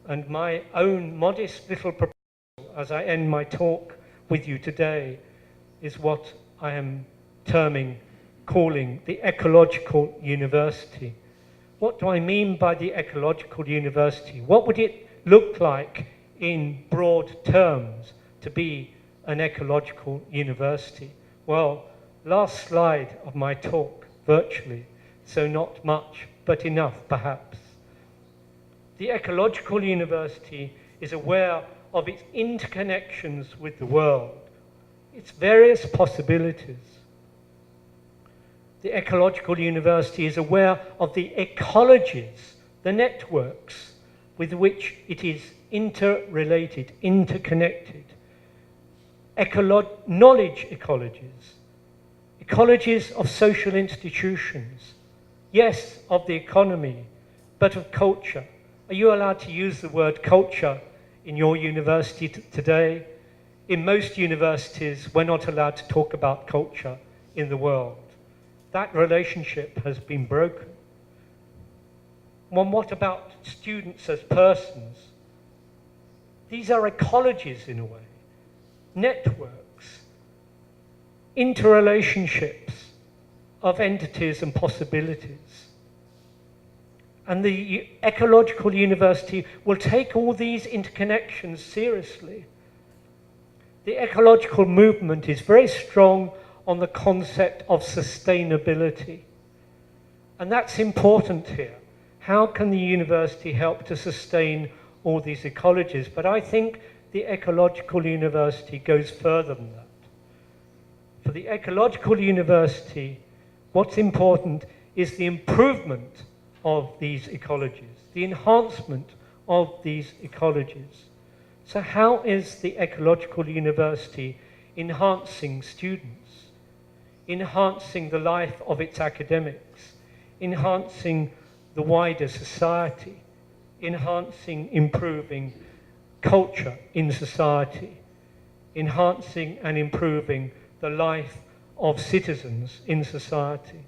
And my own modest little proposal as I end my talk with you today is what I am calling the ecological university. What do I mean by the ecological university? What would it look like in broad terms to be an ecological university? Well, last slide of my talk, virtually, so not much, but enough perhaps. The ecological university is aware of its interconnections with the world, its various possibilities. The ecological university is aware of the ecologies, the networks with which it is interrelated, interconnected. Knowledge ecologies, ecologies of social institutions, yes, of the economy, but of culture. Are you allowed to use the word culture in your university today? In most universities, we're not allowed to talk about culture in the world. That relationship has been broken. Well, what about students as persons? These are ecologies in a way, networks, interrelationships of entities and possibilities. And the ecological university will take all these interconnections seriously. The ecological movement is very strong on the concept of sustainability. And that's important here. How can the university help to sustain all these ecologies? But I think the ecological university goes further than that. For the ecological university, what's important is the improvement of these ecologies, the enhancement of these ecologies. So how is the ecological university enhancing students, enhancing the life of its academics, enhancing the wider society, enhancing, improving culture in society, enhancing and improving the life of citizens in society?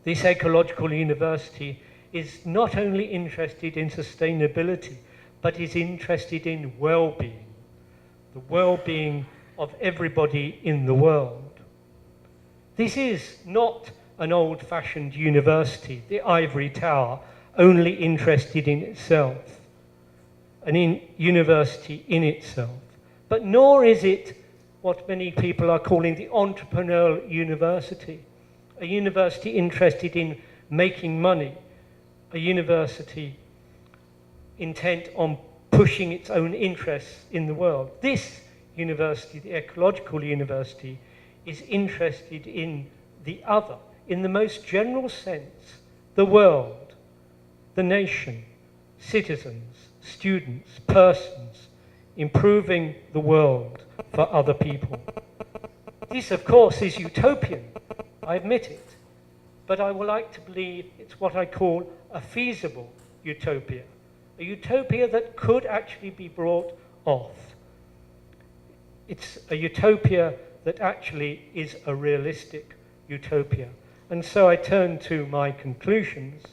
This ecological university is not only interested in sustainability, but is interested in well-being, the well-being of everybody in the world. This is not an old-fashioned university, the ivory tower, only interested in itself, an university in itself, but nor is it what many people are calling the entrepreneurial university, a university interested in making money, a university intent on pushing its own interests in the world. This university, the ecological university, is interested in the other, in the most general sense, the world, the nation, citizens, students, persons, improving the world for other people. This, of course, is utopian, I admit it, but I would like to believe it's what I call a feasible utopia, a utopia that could actually be brought off. It's a utopia that actually is a realistic utopia. And so I turn to my conclusions.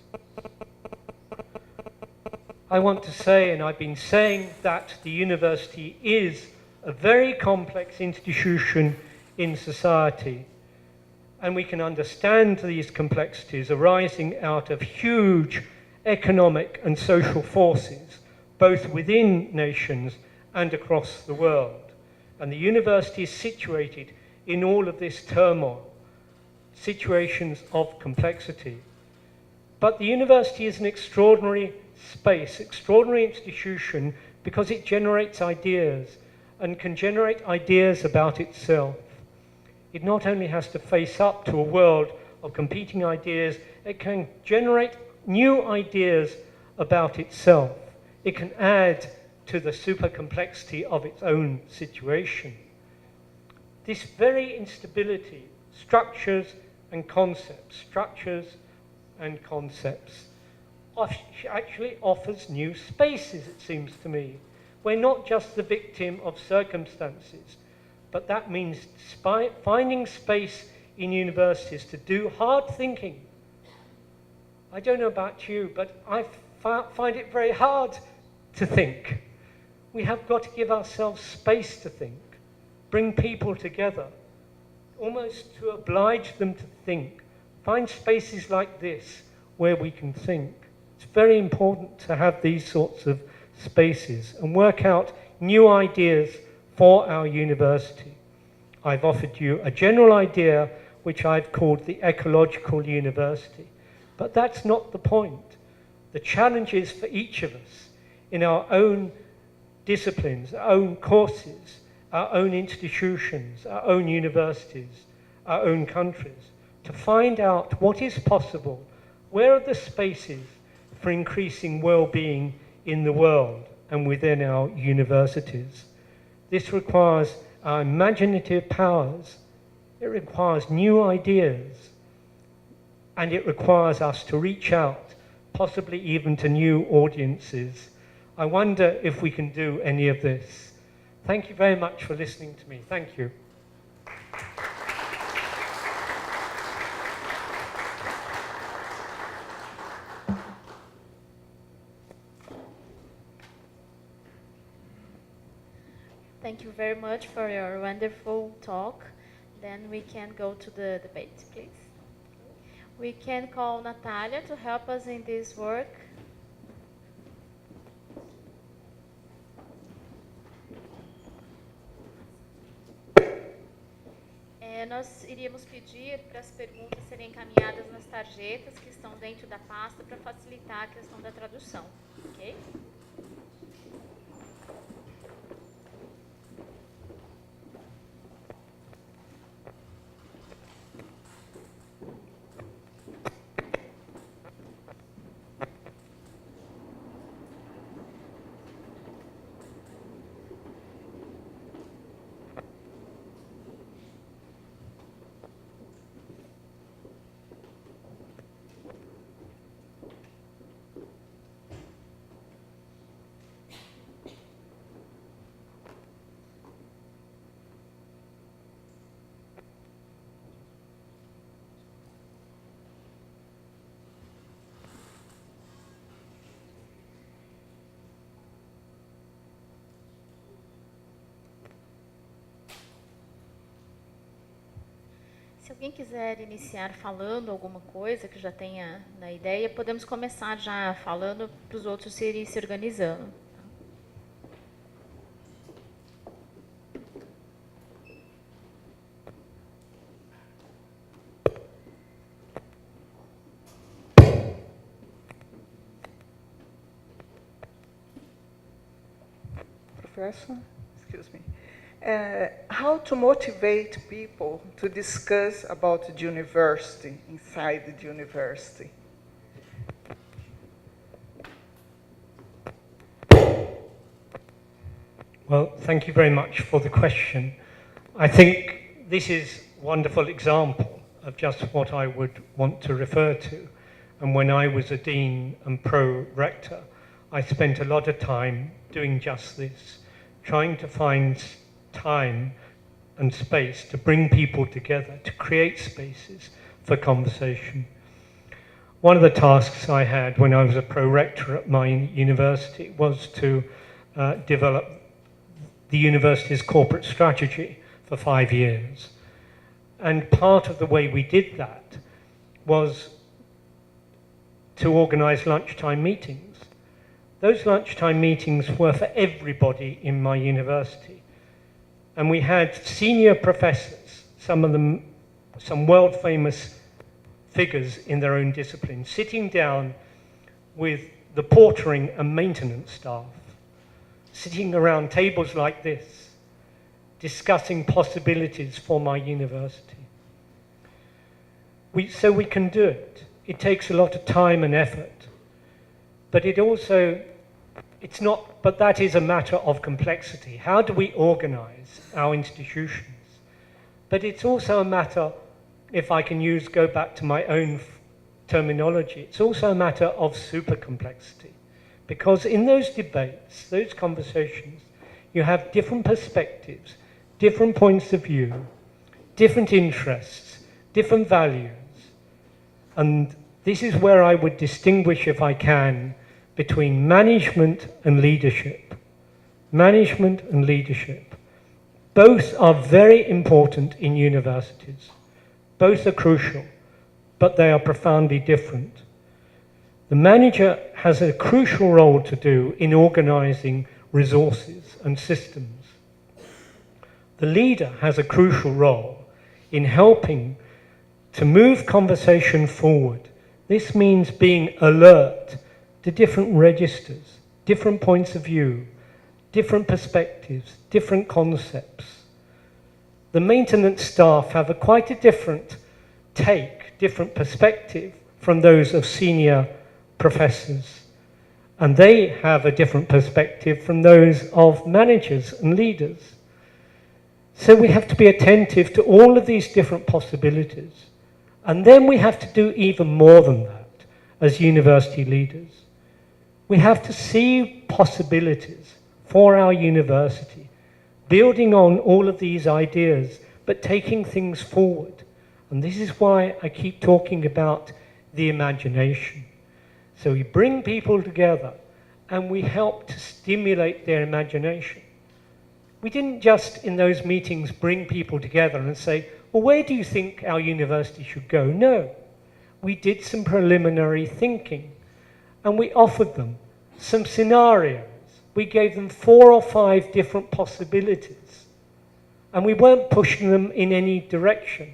I want to say, and I've been saying, that the university is a very complex institution in society, and we can understand these complexities arising out of huge economic and social forces, both within nations and across the world. And the university is situated in all of this turmoil, situations of complexity. But the university is an extraordinary space, extraordinary institution, because it generates ideas and can generate ideas about itself. It not only has to face up to a world of competing ideas, it can generate new ideas about itself. It can add to the supercomplexity of its own situation. This very instability, structures and concepts, actually offers new spaces, it seems to me. We're not just the victim of circumstances, but that means finding space in universities to do hard thinking. I don't know about you, but I find it very hard to think. We have got to give ourselves space to think, bring people together, almost to oblige them to think. Find spaces like this where we can think. It's very important to have these sorts of spaces and work out new ideas for our university. I've offered you a general idea which I've called the ecological university, but that's not the point. The challenge is for each of us in our own disciplines, our own courses, our own institutions, our own universities, our own countries, to find out what is possible, where are the spaces for increasing well-being in the world and within our universities. This requires our imaginative powers, it requires new ideas, and it requires us to reach out, possibly even to new audiences. I wonder if we can do any of this. Thank you very much for listening to me. Thank you. Thank you very much for your wonderful talk. Then we can go to the debate, please. We can call Natalia to help us in this work. Nós iríamos pedir para as perguntas serem encaminhadas nas tarjetas que estão dentro da pasta para facilitar a questão da tradução, ok? Se alguém quiser iniciar falando alguma coisa que já tenha na ideia, podemos começar já falando para os outros irem se organizando. Professor, excuse me. How to motivate people to discuss about the university, inside the university? Well, thank you very much for the question. I think this is a wonderful example of just what I would want to refer to. And when I was a dean and pro-rector, I spent a lot of time doing just this, trying to find time and space to bring people together, to create spaces for conversation. One of the tasks I had when I was a pro-rector at my university was to develop the university's corporate strategy for 5 years. And part of the way we did that was to organize lunchtime meetings. Those lunchtime meetings were for everybody in my university. And we had senior professors, some of them, some world-famous figures in their own discipline, sitting down with the portering and maintenance staff, sitting around tables like this, discussing possibilities for my university. So we can do it. It takes a lot of time and effort, but but that is a matter of complexity. How do we organize our institutions? But it's also a matter, if I can go back to my own terminology, it's also a matter of supercomplexity. Because in those debates, those conversations, you have different perspectives, different points of view, different interests, different values. And this is where I would distinguish, if I can, between management and leadership. Management and leadership. Both are very important in universities. Both are crucial, but they are profoundly different. The manager has a crucial role to do in organizing resources and systems. The leader has a crucial role in helping to move conversation forward. This means being alert to different registers, different points of view, different perspectives, different concepts. The maintenance staff have quite a different take, different perspective from those of senior professors. And they have a different perspective from those of managers and leaders. So we have to be attentive to all of these different possibilities. And then we have to do even more than that as university leaders. We have to see possibilities for our university, building on all of these ideas, but taking things forward. And this is why I keep talking about the imagination. So we bring people together and we help to stimulate their imagination. We didn't just in those meetings bring people together and say, well, where do you think our university should go? No, we did some preliminary thinking and we offered them some scenarios. We gave them 4 or 5 different possibilities and we weren't pushing them in any direction.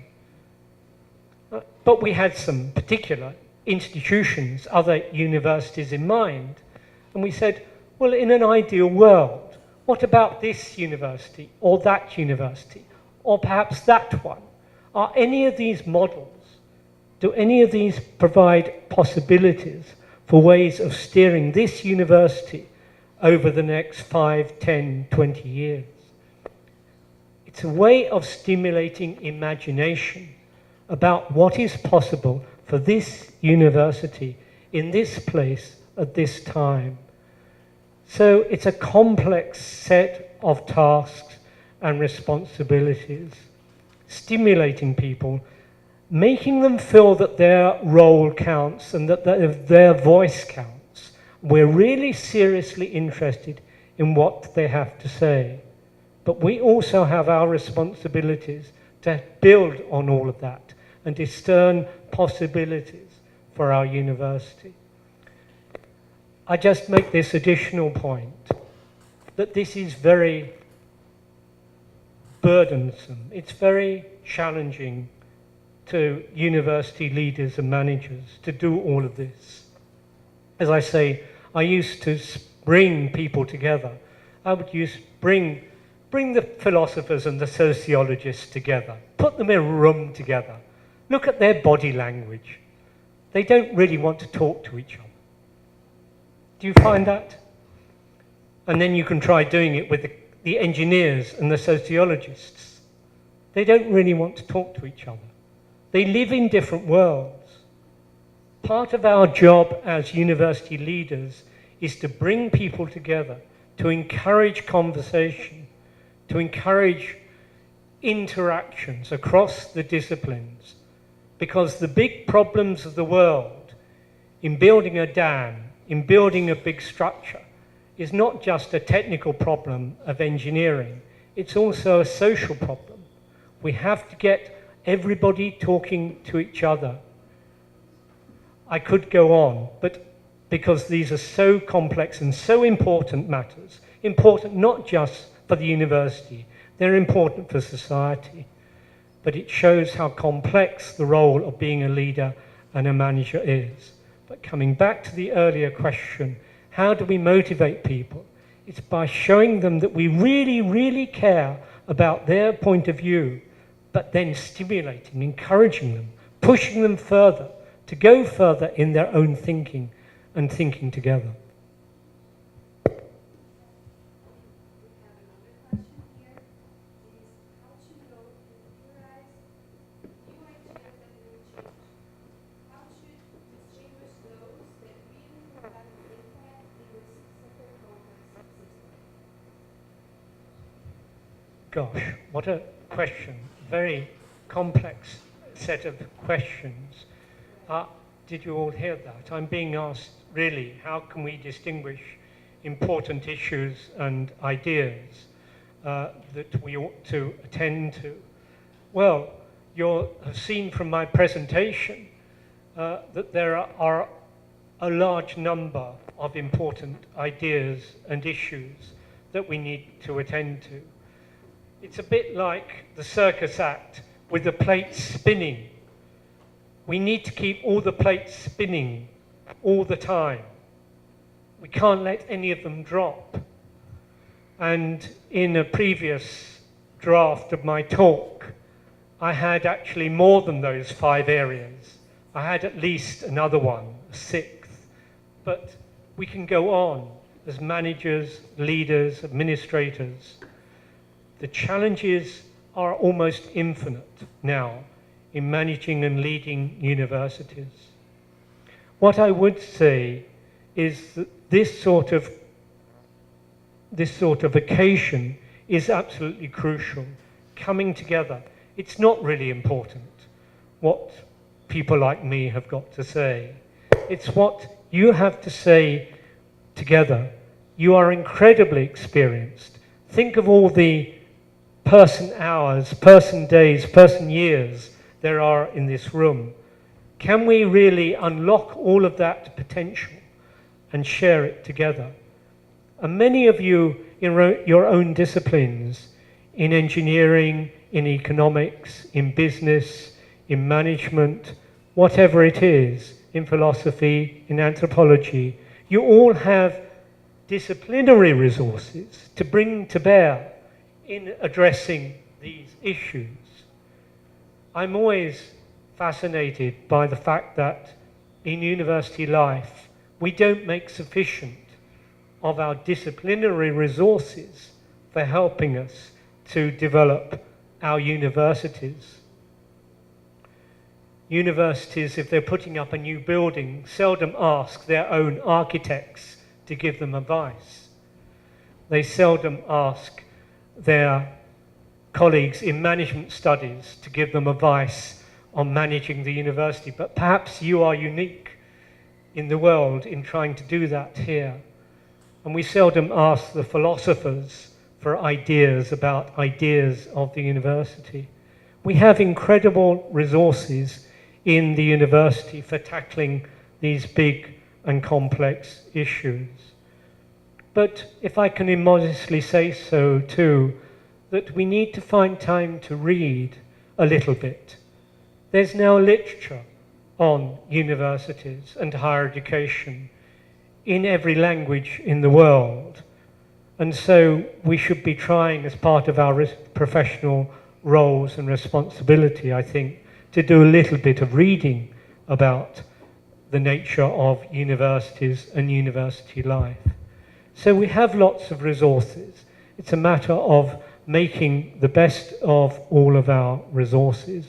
But we had some particular institutions, other universities in mind. And we said, well, in an ideal world, what about this university or that university or perhaps that one? Are any of these models, do any of these provide possibilities for ways of steering this university over the next 5, 10, 20 years? It's a way of stimulating imagination about what is possible for this university in this place at this time. So it's a complex set of tasks and responsibilities, stimulating people, making them feel that their role counts and that their voice counts. We're really seriously interested in what they have to say. But we also have our responsibilities to build on all of that and discern possibilities for our university. I just make this additional point that this is very burdensome. It's very challenging to university leaders and managers to do all of this. As I say, I used to bring people together. I would bring the philosophers and the sociologists together, put them in a room together, look at their body language. They don't really want to talk to each other. Do you find that? And then you can try doing it with the engineers and the sociologists. They don't really want to talk to each other. They live in different worlds. Part of our job as university leaders is to bring people together, to encourage conversation, to encourage interactions across the disciplines. Because the big problems of the world in building a dam, in building a big structure, is not just a technical problem of engineering, it's also a social problem. We have to get everybody talking to each other. I could go on, but because these are so complex and so important matters, important not just for the university, they're important for society. But it shows how complex the role of being a leader and a manager is. But coming back to the earlier question, how do we motivate people? It's by showing them that we really, really care about their point of view, but then stimulating, encouraging them, pushing them further, to go further in their own thinking and thinking together. Gosh, what a question. Very complex set of questions. Did you all hear that? I'm being asked, really, how can we distinguish important issues and ideas that we ought to attend to? Well, you'll have seen from my presentation that there are a large number of important ideas and issues that we need to attend to. It's a bit like the circus act with the plates spinning. We need to keep all the plates spinning all the time. We can't let any of them drop. And in a previous draft of my talk, I had actually more than those 5 areas. I had at least another one, a 6th. But we can go on as managers, leaders, administrators. The challenges are almost infinite now in managing and leading universities. What I would say is that this sort of occasion is absolutely crucial. Coming together. It's not really important what people like me have got to say. It's what you have to say together. You are incredibly experienced. Think of all the person hours, person days, person years there are in this room. Can we really unlock all of that potential and share it together? And many of you in your own disciplines, in engineering, in economics, in business, in management, whatever it is, in philosophy, in anthropology, you all have disciplinary resources to bring to bear in addressing these issues. I'm always fascinated by the fact that in university life, we don't make sufficient of our disciplinary resources for helping us to develop our universities. Universities, if they're putting up a new building, seldom ask their own architects to give them advice. They seldom ask their colleagues in management studies to give them advice on managing the university, but perhaps you are unique in the world in trying to do that here. And we seldom ask the philosophers for ideas about ideas of the university. We have incredible resources in the university for tackling these big and complex issues. But if I can immodestly say so too, that we need to find time to read a little bit. There's now literature on universities and higher education in every language in the world. And so we should be trying, as part of our professional roles and responsibility, I think, to do a little bit of reading about the nature of universities and university life. So we have lots of resources. It's a matter of making the best of all of our resources.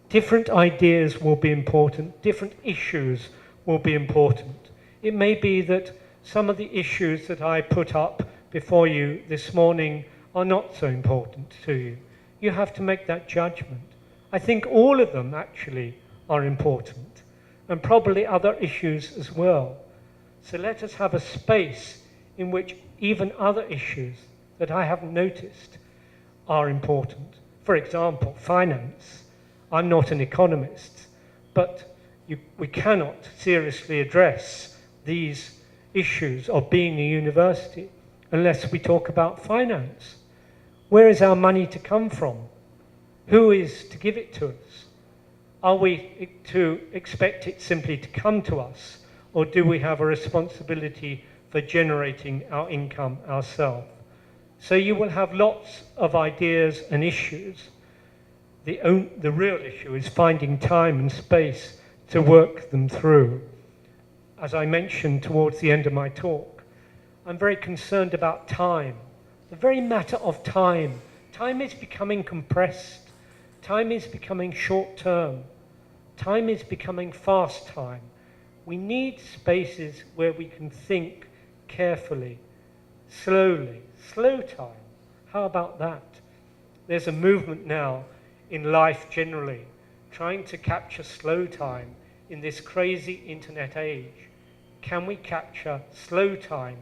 Different ideas will be important, different issues will be important. It may be that some of the issues that I put up before you this morning are not so important to you. You have to make that judgment. I think all of them actually are important, and probably other issues as well. So let us have a space in which even other issues that I haven't noticed are important. For example, finance. I'm not an economist, but we cannot seriously address these issues of being a university unless we talk about finance. Where is our money to come from? Who is to give it to us? Are we to expect it simply to come to us, or do we have a responsibility for generating our income ourselves? So you will have lots of ideas and issues. The real issue is finding time and space to work them through. As I mentioned towards the end of my talk, I'm very concerned about time. The very matter of time. Time is becoming compressed. Time is becoming short-term. Time is becoming fast time. We need spaces where we can think carefully, slowly, slow time. How about that? There's a movement now in life generally, trying to capture slow time in this crazy internet age. Can we capture slow time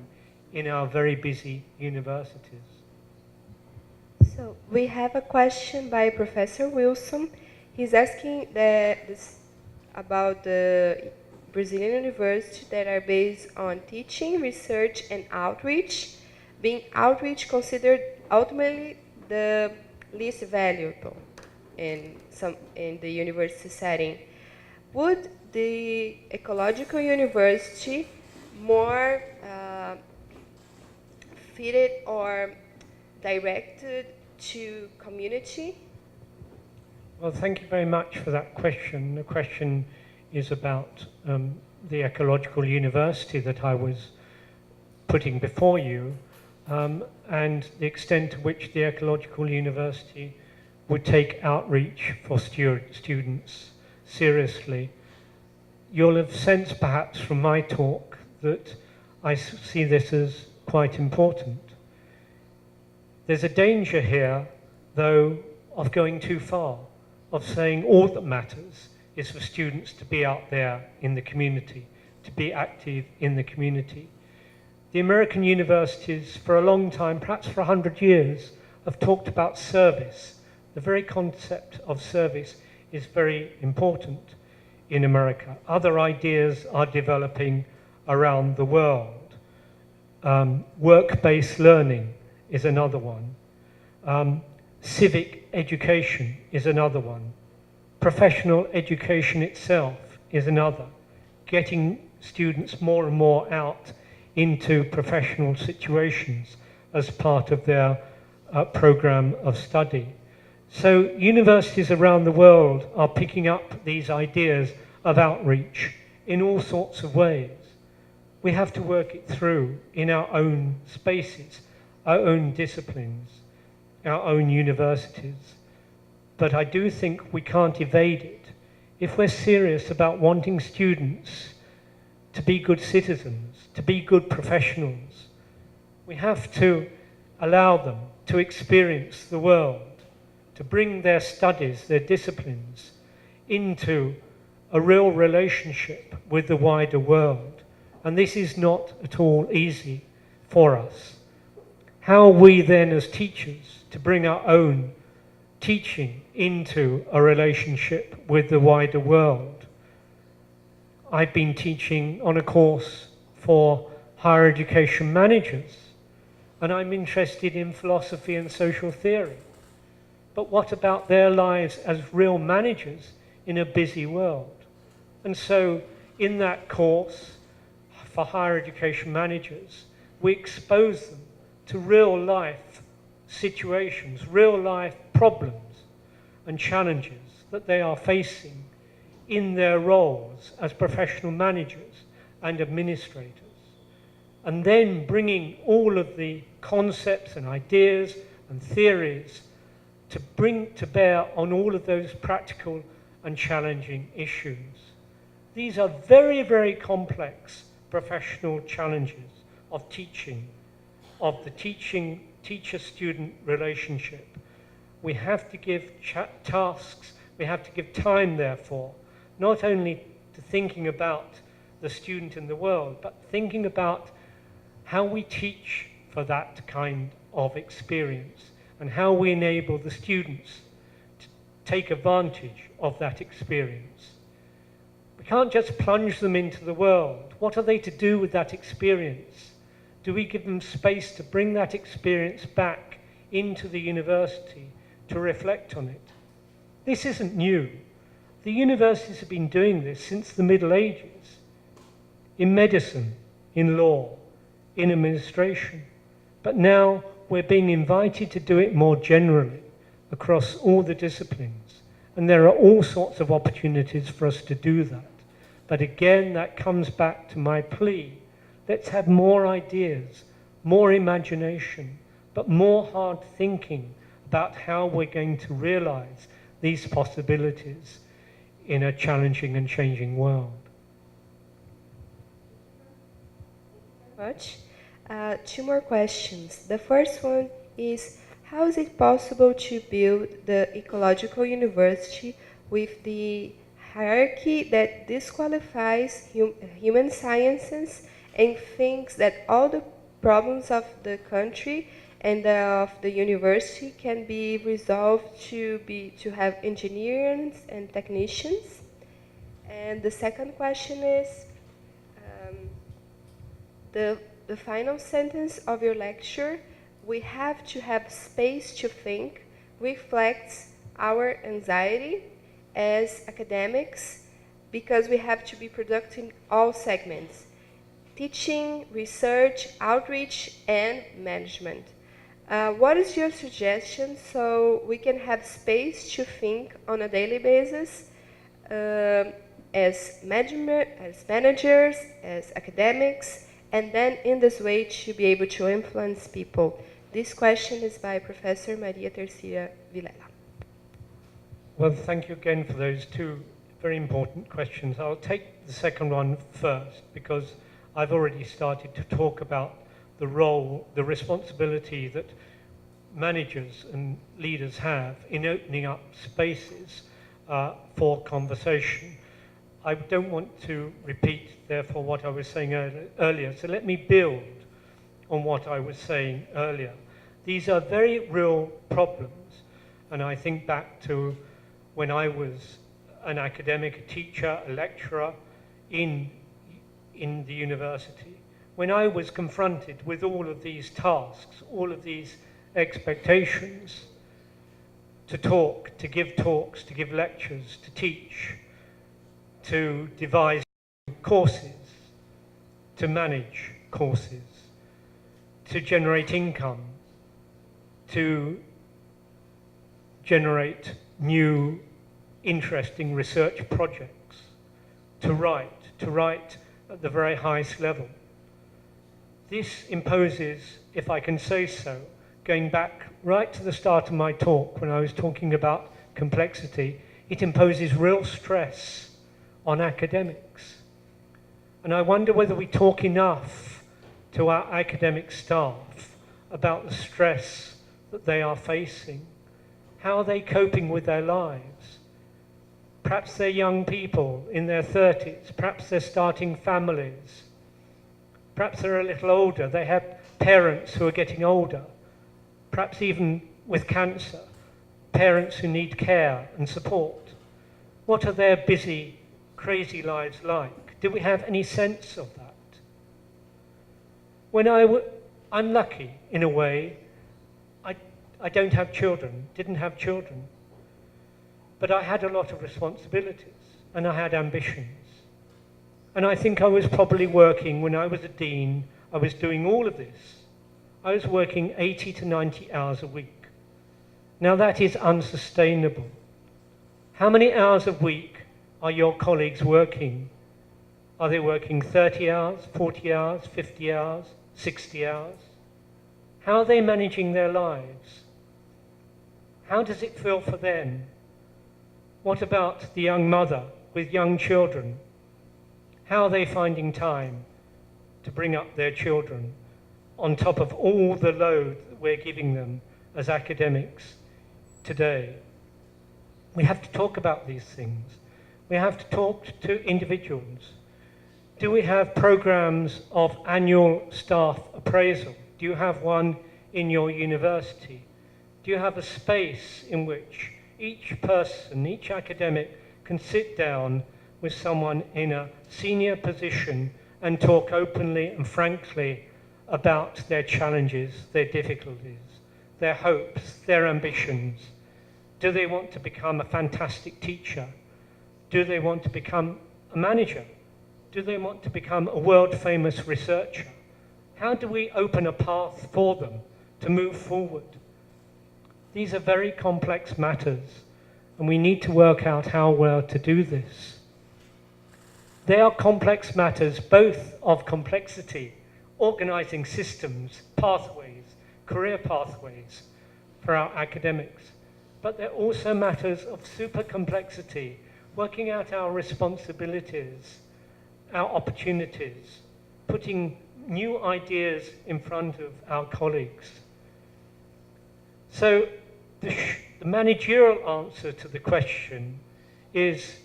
in our very busy universities? So we have a question by Professor Wilson. He's asking about the Brazilian universities that are based on teaching, research, and outreach, being outreach considered ultimately the least valuable in the university setting. Would the ecological university more fitted or directed to community? Well, thank you very much for that question. The question is about the ecological university that I was putting before you, and the extent to which the ecological university would take outreach for students seriously. You'll have sensed perhaps from my talk that I see this as quite important. There's a danger here, though, of going too far, of saying all that matters is for students to be out there in the community, to be active in the community. The American universities, for a long time, perhaps for 100 years, have talked about service. The very concept of service is very important in America. Other ideas are developing around the world. Work-based learning is another one. Civic education is another one. Professional education itself is another. Getting students more and more out into professional situations as part of their program of study. So universities around the world are picking up these ideas of outreach in all sorts of ways. We have to work it through in our own spaces, our own disciplines, our own universities. But I do think we can't evade it. If we're serious about wanting students to be good citizens, to be good professionals, we have to allow them to experience the world, to bring their studies, their disciplines, into a real relationship with the wider world. And this is not at all easy for us. How are we then as teachers to bring our own teaching into a relationship with the wider world? I've been teaching on a course for higher education managers, and I'm interested in philosophy and social theory. But what about their lives as real managers in a busy world? And so in that course for higher education managers, we expose them to real life situations, real life problems and challenges that they are facing in their roles as professional managers and administrators. And then bringing all of the concepts and ideas and theories to bring to bear on all of those practical and challenging issues. These are very, very complex professional challenges of teaching, of the teacher-student relationship. We have to give tasks, we have to give time, therefore, not only to thinking about the student in the world, but thinking about how we teach for that kind of experience and how we enable the students to take advantage of that experience. We can't just plunge them into the world. What are they to do with that experience? Do we give them space to bring that experience back into the university to reflect on it? This isn't new. The universities have been doing this since the Middle Ages, in medicine, in law, in administration. But now we're being invited to do it more generally across all the disciplines. And there are all sorts of opportunities for us to do that. But again, that comes back to my plea. Let's have more ideas, more imagination, but more hard thinking about how we're going to realize these possibilities in a challenging and changing world. Much. Two more questions. The first one is, how is it possible to build the ecological university with the hierarchy that disqualifies human sciences and thinks that all the problems of the country and of the university can be resolved to have engineers and technicians? And the second question is, the final sentence of your lecture, we have to have space to think, reflects our anxiety as academics because we have to be productive in all segments. teaching, research, outreach, and management. What is your suggestion so we can have space to think on a daily basis as managers, as academics, and then in this way to be able to influence people? This question is by Professor Maria Terceira Vilela. Well, thank you again for those two very important questions. I'll take the second one first because I've already started to talk about the role, the responsibility that managers and leaders have in opening up spaces for conversation. I don't want to repeat, therefore, what I was saying earlier, so let me build on what I was saying earlier. These are very real problems, and I think back to when I was an academic, a teacher, a lecturer in the university, when I was confronted with all of these tasks, all of these expectations to talk, to give talks, to give lectures, to teach, to devise courses, to manage courses, to generate income, to generate new interesting research projects, to write at the very highest level. This imposes, if I can say so, going back right to the start of my talk when I was talking about complexity, it imposes real stress on academics. And I wonder whether we talk enough to our academic staff about the stress that they are facing. How are they coping with their lives? Perhaps they're young people in their 30s, perhaps they're starting families, perhaps they're a little older, they have parents who are getting older, perhaps even with cancer, parents who need care and support. What are their busy, crazy lives like? Do we have any sense of that? When I'm lucky in a way, I don't have children, didn't have children, but I had a lot of responsibilities and I had ambitions. And I think I was probably working, when I was a dean, I was doing all of this. I was working 80 to 90 hours a week. Now that is unsustainable. How many hours a week are your colleagues working? Are they working 30 hours, 40 hours, 50 hours, 60 hours? How are they managing their lives? How does it feel for them? What about the young mother with young children? How are they finding time to bring up their children on top of all the load that we're giving them as academics today? We have to talk about these things. We have to talk to individuals. Do we have programs of annual staff appraisal? Do you have one in your university? Do you have a space in which each person, each academic can sit down with someone in a senior position and talk openly and frankly about their challenges, their difficulties, their hopes, their ambitions? Do they want to become a fantastic teacher? Do they want to become a manager? Do they want to become a world-famous researcher? How do we open a path for them to move forward? These are very complex matters, and we need to work out how well to do this. They are complex matters, both of complexity, organizing systems, pathways, career pathways for our academics, but they're also matters of super complexity, working out our responsibilities, our opportunities, putting new ideas in front of our colleagues. So the managerial answer to the question is,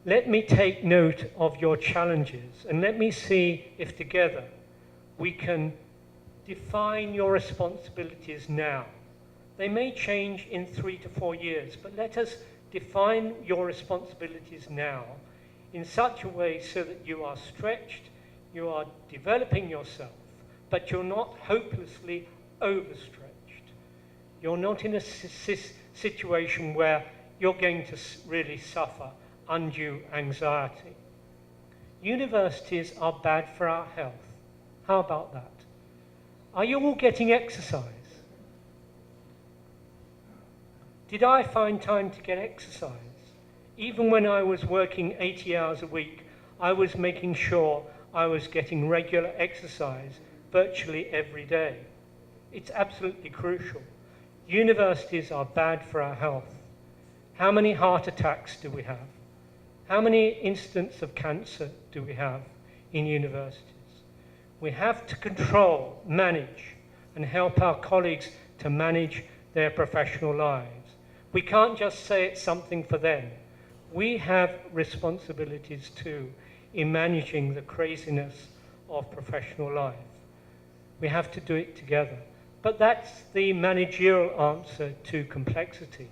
let me take note of your challenges and let me see if together we can define your responsibilities now. They may change in 3 to 4 years, but let us define your responsibilities now in such a way so that you are stretched, you are developing yourself, but you're not hopelessly overstretched. You're not in a situation where you're going to really suffer undue anxiety. Universities are bad for our health. How about that? Are you all getting exercise? Did I find time to get exercise? Even when I was working 80 hours a week, I was making sure I was getting regular exercise virtually every day. It's absolutely crucial. Universities are bad for our health. How many heart attacks do we have? How many incidents of cancer do we have in universities? We have to control, manage, and help our colleagues to manage their professional lives. We can't just say it's something for them. We have responsibilities too in managing the craziness of professional life. We have to do it together. But that's the managerial answer to complexity,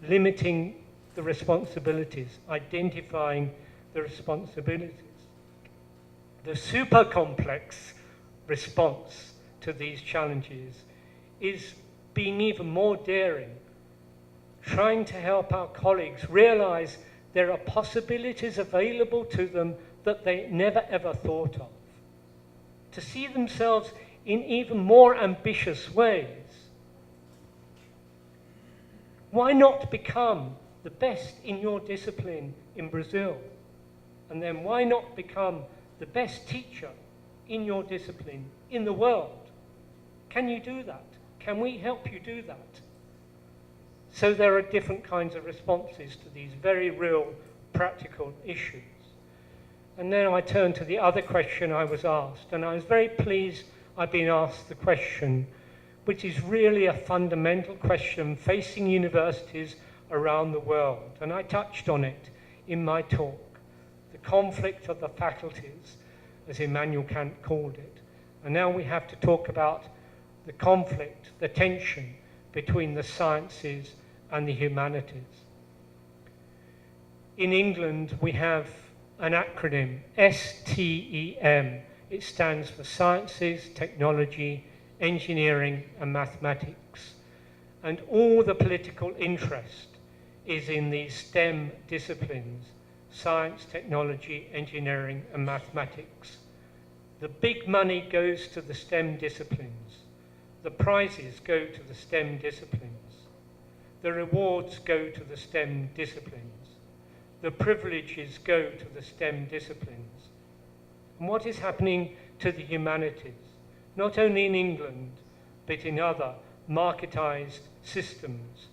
limiting the responsibilities, identifying the responsibilities. The super complex response to these challenges is being even more daring, trying to help our colleagues realize there are possibilities available to them that they never ever thought of, to see themselves in even more ambitious ways. Why not become the best in your discipline in Brazil? And then why not become the best teacher in your discipline in the world? Can you do that? Can we help you do that? So there are different kinds of responses to these very real practical issues. And then I turn to the other question I was asked, and I was very pleased I've been asked the question, which is really a fundamental question facing universities around the world. And I touched on it in my talk, the conflict of the faculties, as Immanuel Kant called it. And now we have to talk about the conflict, the tension between the sciences and the humanities. In England, we have an acronym, STEM. It stands for Sciences, Technology, Engineering and Mathematics. And all the political interest is in these STEM disciplines, science, technology, engineering and mathematics. The big money goes to the STEM disciplines. The prizes go to the STEM disciplines. The rewards go to the STEM disciplines. The privileges go to the STEM disciplines. And what is happening to the humanities, not only in England, but in other marketized systems,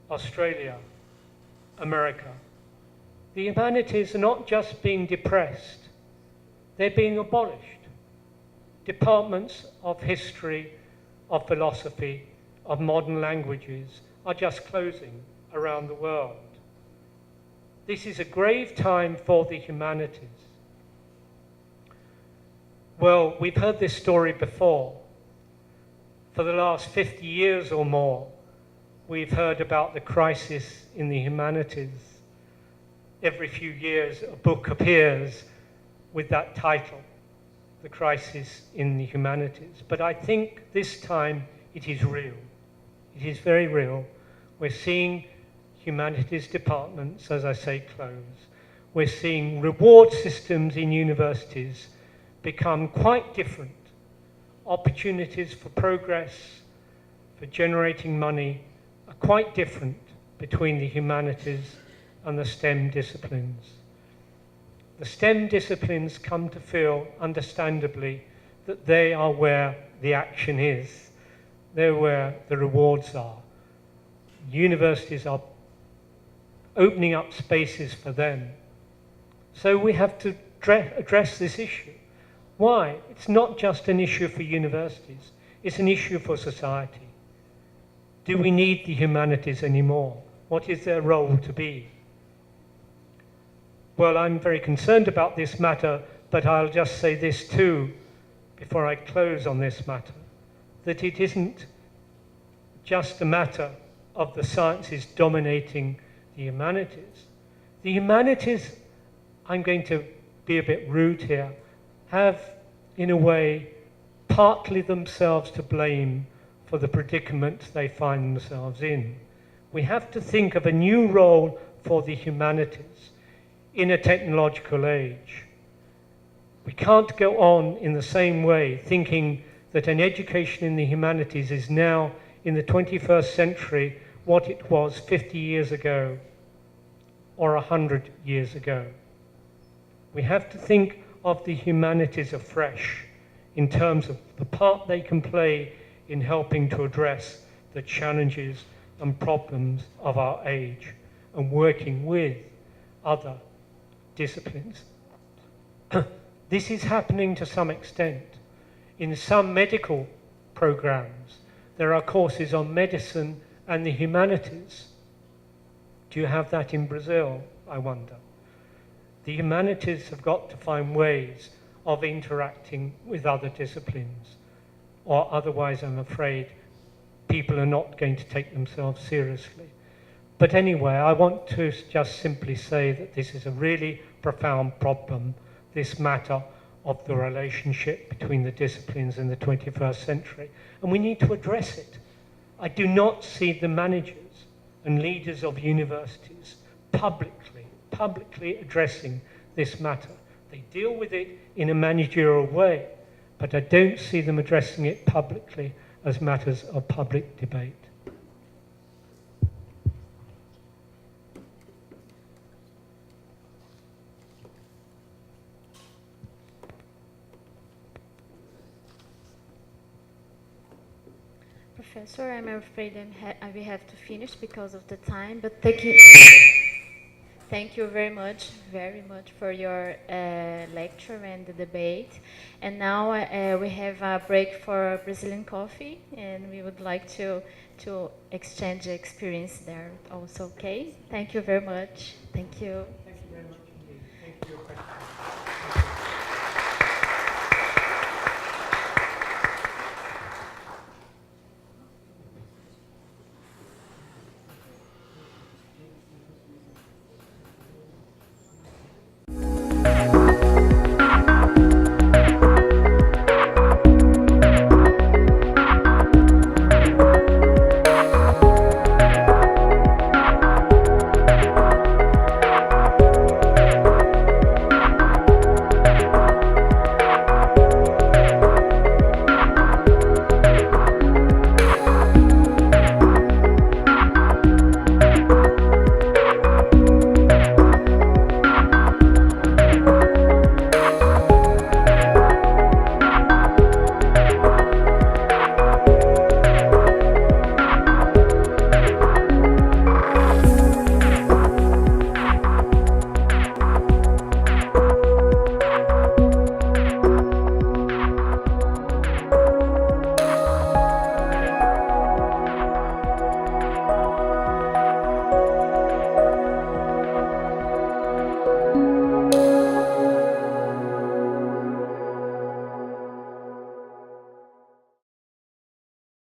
Australia, America? The humanities are not just being depressed, they're being abolished. Departments of history, of philosophy, of modern languages are just closing around the world. This is a grave time for the humanities. Well, we've heard this story before. For the last 50 years or more, we've heard about the crisis in the humanities. Every few years, a book appears with that title, The Crisis in the Humanities. But I think this time it is real. It is very real. We're seeing humanities departments, as I say, close. We're seeing reward systems in universities become quite different. Opportunities for progress, for generating money, are quite different between the humanities and the STEM disciplines. The STEM disciplines come to feel, understandably, that they are where the action is. They're where the rewards are. Universities are opening up spaces for them. So we have to address this issue. Why? It's not just an issue for universities, it's an issue for society. Do we need the humanities anymore? What is their role to be? Well, I'm very concerned about this matter, but I'll just say this too, before I close on this matter, that it isn't just a matter of the sciences dominating the humanities. The humanities, I'm going to be a bit rude here, have, in a way, partly themselves to blame for the predicament they find themselves in. We have to think of a new role for the humanities in a technological age. We can't go on in the same way thinking that an education in the humanities is now, in the 21st century, what it was 50 years ago or 100 years ago. We have to think of the humanities afresh in terms of the part they can play in helping to address the challenges and problems of our age and working with other disciplines. This is happening to some extent. In some medical programs, there are courses on medicine and the humanities. Do you have that in Brazil, I wonder? The humanities have got to find ways of interacting with other disciplines, or otherwise I'm afraid people are not going to take themselves seriously. But anyway, I want to just simply say that this is a really profound problem, this matter of the relationship between the disciplines in the 21st century, and we need to address it. I do not see the managers and leaders of universities publicly addressing this matter. They deal with it in a managerial way, but I don't see them addressing it publicly as matters of public debate. Professor, I'm afraid we have to finish because of the time, but thank you very much for your lecture and the debate. And now we have a break for Brazilian coffee, and we would like to exchange experience there also, okay? Thank you very much. Thank you.